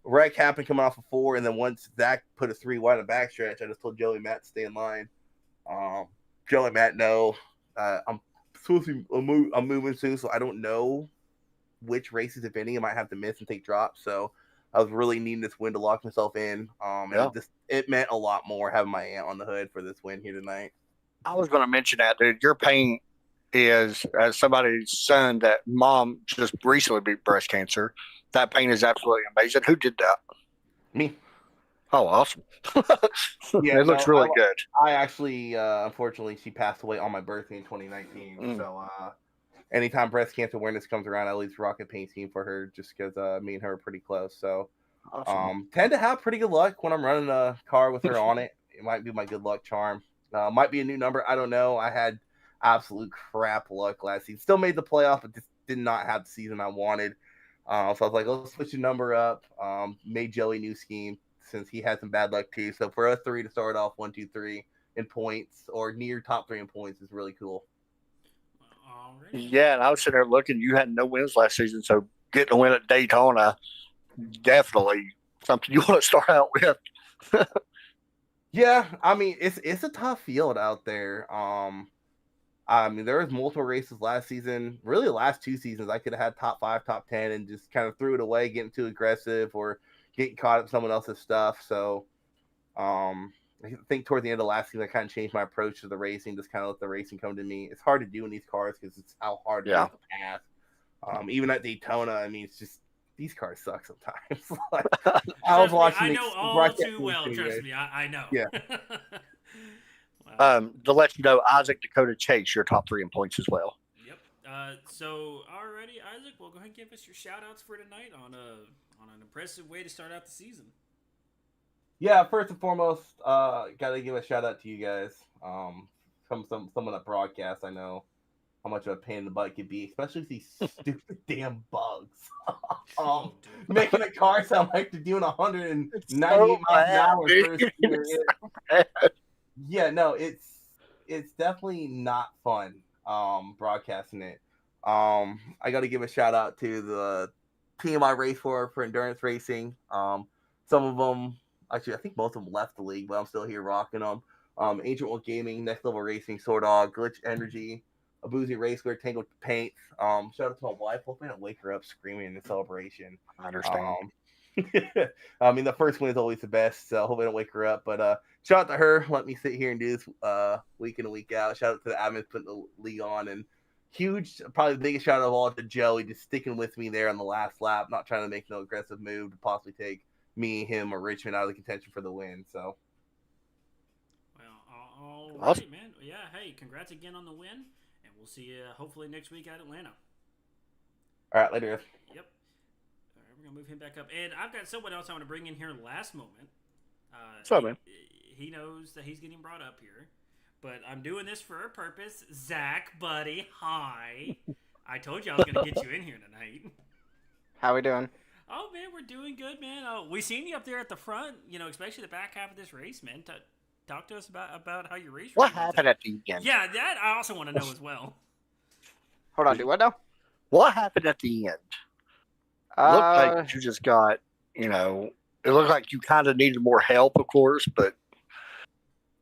wreck happened coming off of 4. And then once Zach put a 3 wide in the backstretch, I just told Joey Matt to stay in line. Joey Matt, no, I'm supposed to. I'm moving soon, so I don't know which races, if any, I might have to miss and take drops. So I was really needing this win to lock myself in. And it meant a lot more having my aunt on the hood for this win here tonight. I was going to mention that, dude. Your pain is, as somebody's son that mom just recently beat breast cancer, that pain is absolutely amazing. Who did that? Me. Oh, awesome. Yeah, it looks really good. I actually, unfortunately, she passed away on my birthday in 2019. So anytime breast cancer awareness comes around, I always rock a paint scheme for her just because me and her are pretty close. So awesome. Tend to have pretty good luck when I'm running a car with her on it. It might be my good luck charm. Might be a new number. I don't know. I had absolute crap luck last season. Still made the playoff, but just did not have the season I wanted. So I was like, let's switch the number up. Made Joey new scheme since he had some bad luck too. So for us 3 to start off 1, 2, 3 in points or near top 3 in points is really cool. Yeah, and I was sitting there looking. You had no wins last season, so getting a win at Daytona, definitely something you want to start out with. Yeah, I mean it's a tough field out there. I mean there was multiple races last season. Really, the last 2 seasons I could have had top 5, top 10, and just kind of threw it away, getting too aggressive or getting caught up in someone else's stuff. So, I think toward the end of last season I kind of changed my approach to the racing. Just kind of let the racing come to me. It's hard to do in these cars because it's how hard it is to pass. Even at Daytona, I mean it's just. These cars suck sometimes. I was watching. I know all too well. Trust me, I know. Yeah. Wow. To let you know, Isaac, Dakota, Chase, your top 3 in points as well. Yep. So already, Isaac, well, go ahead and give us your shout outs for tonight on an impressive way to start out the season. Yeah, first and foremost, gotta give a shout out to you guys. Some of the broadcasts, I know how much of a pain in the butt it could be, especially these stupid damn bugs. Making a car sound like they're doing 198 miles an hour first gear. Yeah, no, it's definitely not fun broadcasting it. I got to give a shout out to the team I race for endurance racing. Some of them, actually, I think most of them left the league, but I'm still here rocking them. Ancient World Gaming, Next Level Racing, Sword Dog, Glitch Energy, A Boozy Racewear, Tangled Paint. Shout out to my wife. Hopefully I don't wake her up screaming in the celebration. I understand. I mean, the first one is always the best, so I hope I don't wake her up. But shout out to her. Let me sit here and do this week in and week out. Shout out to the admins putting the league on. And huge, probably the biggest shout out of all to Joey, just sticking with me there on the last lap, not trying to make no aggressive move to possibly take me, him, or Richmond out of the contention for the win. So, well, all right, man. Yeah, hey, congrats again on the win, and we'll see you hopefully next week at Atlanta. All right, later. Yep. All right, we're gonna move him back up, and I've got someone else I want to bring in here last moment. What's up, man? He knows that he's getting brought up here, but I'm doing this for a purpose. Zach, buddy, hi. I told you I was gonna get you in here tonight. How we doing? Oh man, we're doing good, man. We seen you up there at the front, especially the back half of this race, man. Talk to us about how your race. What happened at the end? Yeah, that I also want to know as well. Hold on, do what now? What happened at the end? Looked like you just got, it looked like you kind of needed more help, of course, but.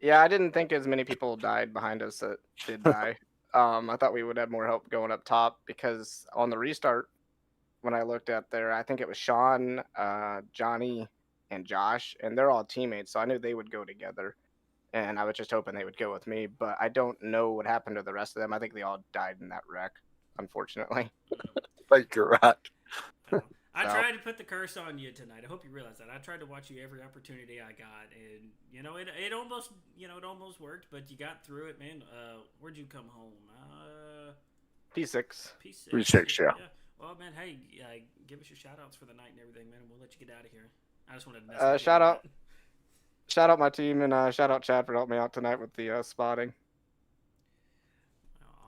Yeah, I didn't think as many people died behind us that did die. I thought we would have more help going up top because on the restart, when I looked at there, I think it was Sean, Johnny, and Josh, and they're all teammates, so I knew they would go together. And I was just hoping they would go with me, but I don't know what happened to the rest of them. I think they all died in that wreck, unfortunately. I think you're right. I tried to put the curse on you tonight. I hope you realize that. I tried to watch you every opportunity I got, and it almost worked, but you got through it, man. Where'd you come home? P6. P6, yeah. Well, man, hey, give us your shout outs for the night and everything, man, and we'll let you get out of here. I just wanted to shout out my team, and shout out Chad for helping me out tonight with the spotting.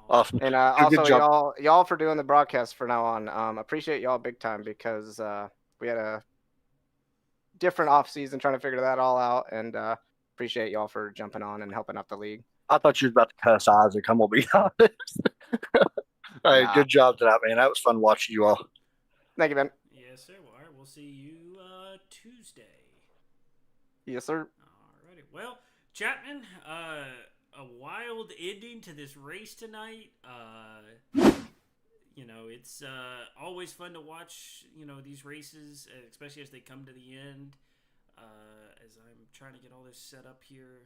Awesome. And also y'all for doing the broadcast for now on. Appreciate y'all big time because we had a different off season trying to figure that all out, and appreciate y'all for jumping on and helping out the league. I thought you was about to cuss Isaac. I'm gonna be honest. Hey, Nah. good job tonight, man. That was fun watching you all. Thank you, man. Yes, sir. Well, all right, we'll see you Tuesday. Yes, sir. Alrighty. Well, Chapman, a wild ending to this race tonight. It's always fun to watch, these races, especially as they come to the end. As I'm trying to get all this set up here.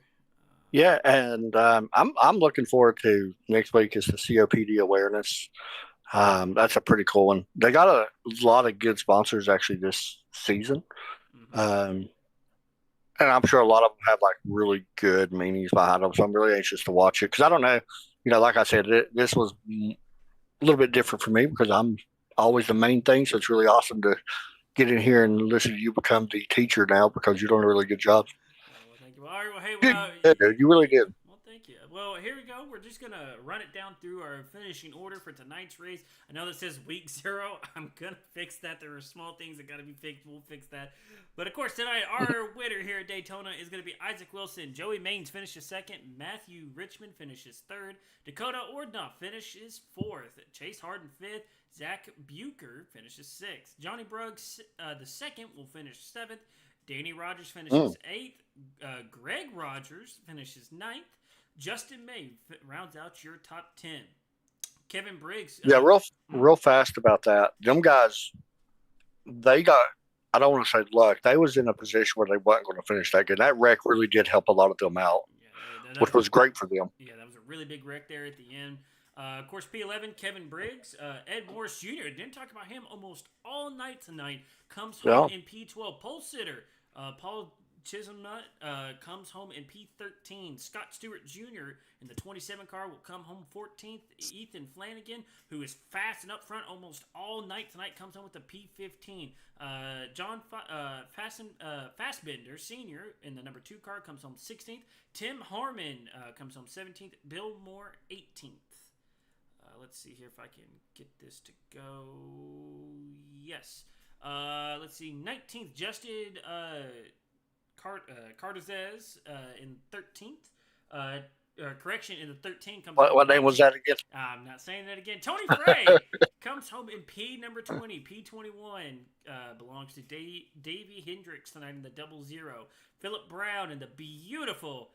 Yeah, and I'm looking forward to next week is the COPD awareness. That's a pretty cool one. They got a lot of good sponsors actually this season. And I'm sure a lot of them have like really good meanings behind them. So I'm really anxious to watch it because I don't know, like I said, this was a little bit different for me because I'm always the main thing. So it's really awesome to get in here and listen to you become the teacher now because you're doing a really good job. Well, thank you. All right, well, hey, Yeah, dude, you really did. Well, thank you. Well, here we go. We're just going to run it down through our finishing order for tonight's race. I know that says week 0. I'm going to fix that. There are small things that got to be fixed. We'll fix that. But, of course, tonight, our winner here at Daytona is going to be Isaac Wilson. Joey Maines finishes 2nd. Matthew Richmond finishes 3rd. Dakota Ordnoff finishes 4th. Chase Harden 5th. Zach Bucher finishes 6th. Johnny Bruggs, the 2nd, will finish 7th. Danny Rogers finishes 8th. Greg Rogers finishes 9th. Justin May rounds out your top 10. Kevin Briggs. Yeah, real fast about that. Them guys, they got, I don't want to say luck. They was in a position where they wasn't going to finish that good. That wreck really did help a lot of them out, which was great for them. Yeah, that was a really big wreck there at the end. Of course, P11, Kevin Briggs. Ed Morris Jr., didn't talk about him almost all night tonight, comes home in P12. Pole sitter, Paul Chisholmnut comes home in P13. Scott Stewart Jr. in the 27 car will come home 14th. Ethan Flanagan, who is fast and up front almost all night tonight, comes home with the P15. John Fastbender Sr. in the number 2 car comes home 16th. Tim Harmon comes home 17th. Bill Moore 18th. Let's see here if I can get this to go. Yes. Let's see. 19th, Justin Cardazez in 13th. Correction, in the 13 comes. What name was that again? I'm not saying that again. Tony Frey comes home in P number 20. P21 belongs to Davey Hendricks tonight in the 00. Philip Brown in the beautiful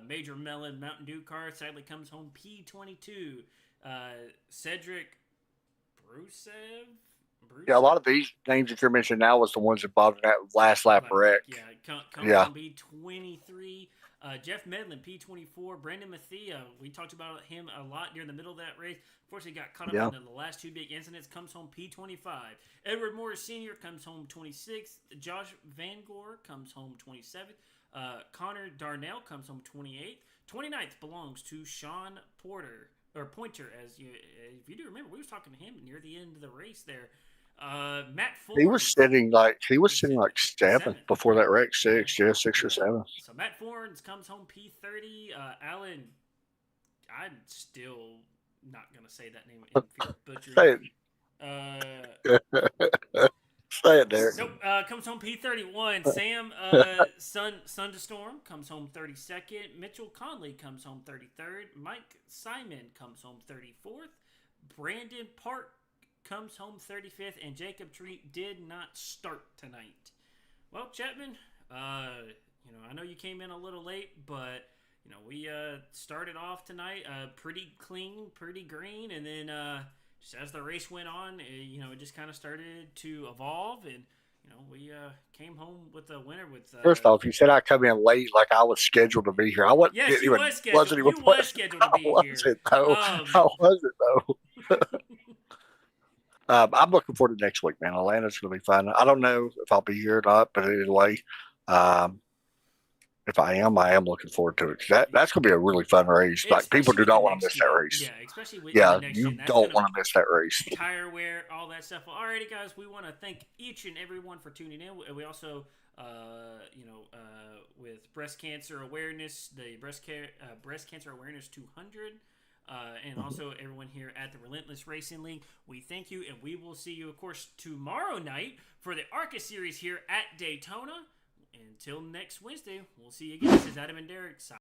Major Mellon Mountain Dew car sadly comes home P22. Cedric Brusev. Yeah, a lot of these names that you're mentioning now was the ones involved in that last lap wreck. Yeah, comes on P23. Jeff Medlin, P24. Brandon Mathia, we talked about him a lot during the middle of that race. Unfortunately, got caught up in the last 2 big incidents. Comes home P25. Edward Morris Sr. comes home 26th. Josh Van Gore comes home 27th. Connor Darnell comes home 28th. 29th belongs to Sean Pointer, if you do remember, we was talking to him near the end of the race there. Matt Ford. He was sitting like 7th before that wreck, 6 or 7. So Matt Forns comes home P30. Alan, I'm still not gonna say that name in fear of butchering. Say it, Derek. Nope. Comes home P31. Sam Thunderstorm comes home 32nd. Mitchell Conley comes home 33rd. Mike Simon comes home 34th. Brandon Park comes home 35th. And Jacob Treat did not start tonight. Well, Chapman, I know you came in a little late, but we started off tonight pretty clean, pretty green, and then just as the race went on, it just kind of started to evolve, and we came home with a winner. With first off, you said I come in late, like I was scheduled to be here. I wasn't. Yes, you was scheduled. You was scheduled to be here. How was it though? I'm looking forward to next week, man. Atlanta's going to be fun. I don't know if I'll be here or not, but anyway, if I am looking forward to it. That's going to be a really fun race. Like people do not want to miss that race. Yeah, especially with you don't want to miss that race. Tire wear, all that stuff. Well, alrighty, guys, we want to thank each and everyone for tuning in. We also, with breast cancer awareness, the breast cancer awareness 200. And also everyone here at the Relentless Racing League, we thank you, and we will see you, of course, tomorrow night for the ARCA Series here at Daytona. Until next Wednesday, we'll see you again. This is Adam and Derek.